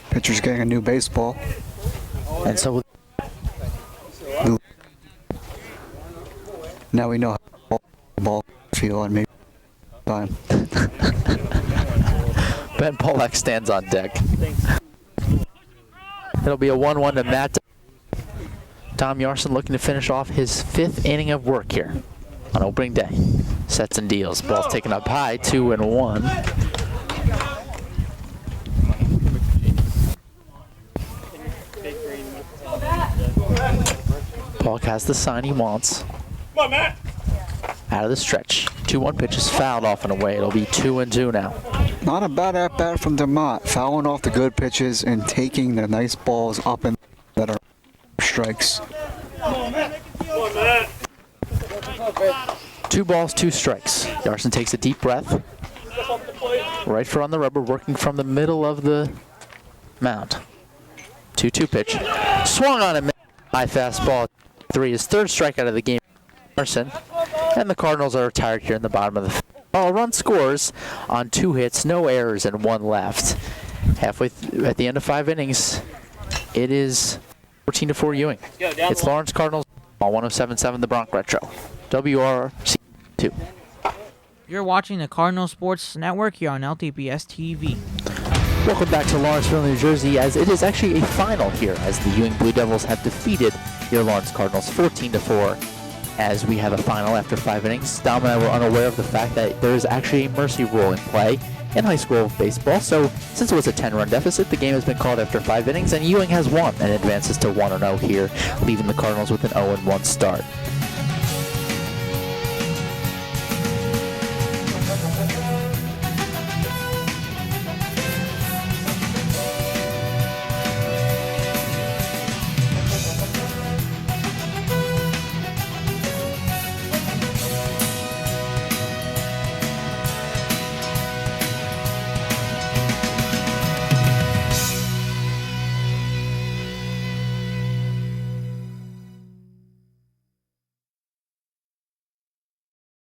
Pitcher's getting a new baseball. And so now we know how the ball feel and maybe time. Ben Pollack stands on deck. It'll be a 1-1 to Matt. Tom Yarson looking to finish off his 5th inning of work here on opening day. Sets and deals. Ball's taken up high, 2-1. Pollock has the sign he wants. Come on, Matt. out of the stretch. 2-1 pitch is fouled off and away. It'll be 2-2 now. Not a bad at bat from DeMott, fouling off the good pitches and taking the nice balls up and that are strikes. 2 balls, 2 strikes. Yarson takes a deep breath. Right foot on the rubber, working from the middle of the mound. 2-2 pitch. Swung on a high fastball. 3, his third strikeout of the game. Yarson. And the Cardinals are retired here in the bottom of the fifth. A run scores on 2 hits, no errors, and 1 left. Halfway at the end of 5 innings, it is 14-4 Ewing. It's Lawrence Cardinals on 107.7 The Bronx Retro. WRC 2. You're watching the Cardinal Sports Network here on LTPS TV. Welcome back to Lawrenceville, New Jersey, as it is actually a final here, as the Ewing Blue Devils have defeated your Lawrence Cardinals 14-4. As we have a final after 5 innings. Dom and I were unaware of the fact that there is actually a mercy rule in play in high school baseball. So since it was a 10-run deficit, the game has been called after 5 innings, and Ewing has won and advances to 1-0 here, leaving the Cardinals with an 0-1 start.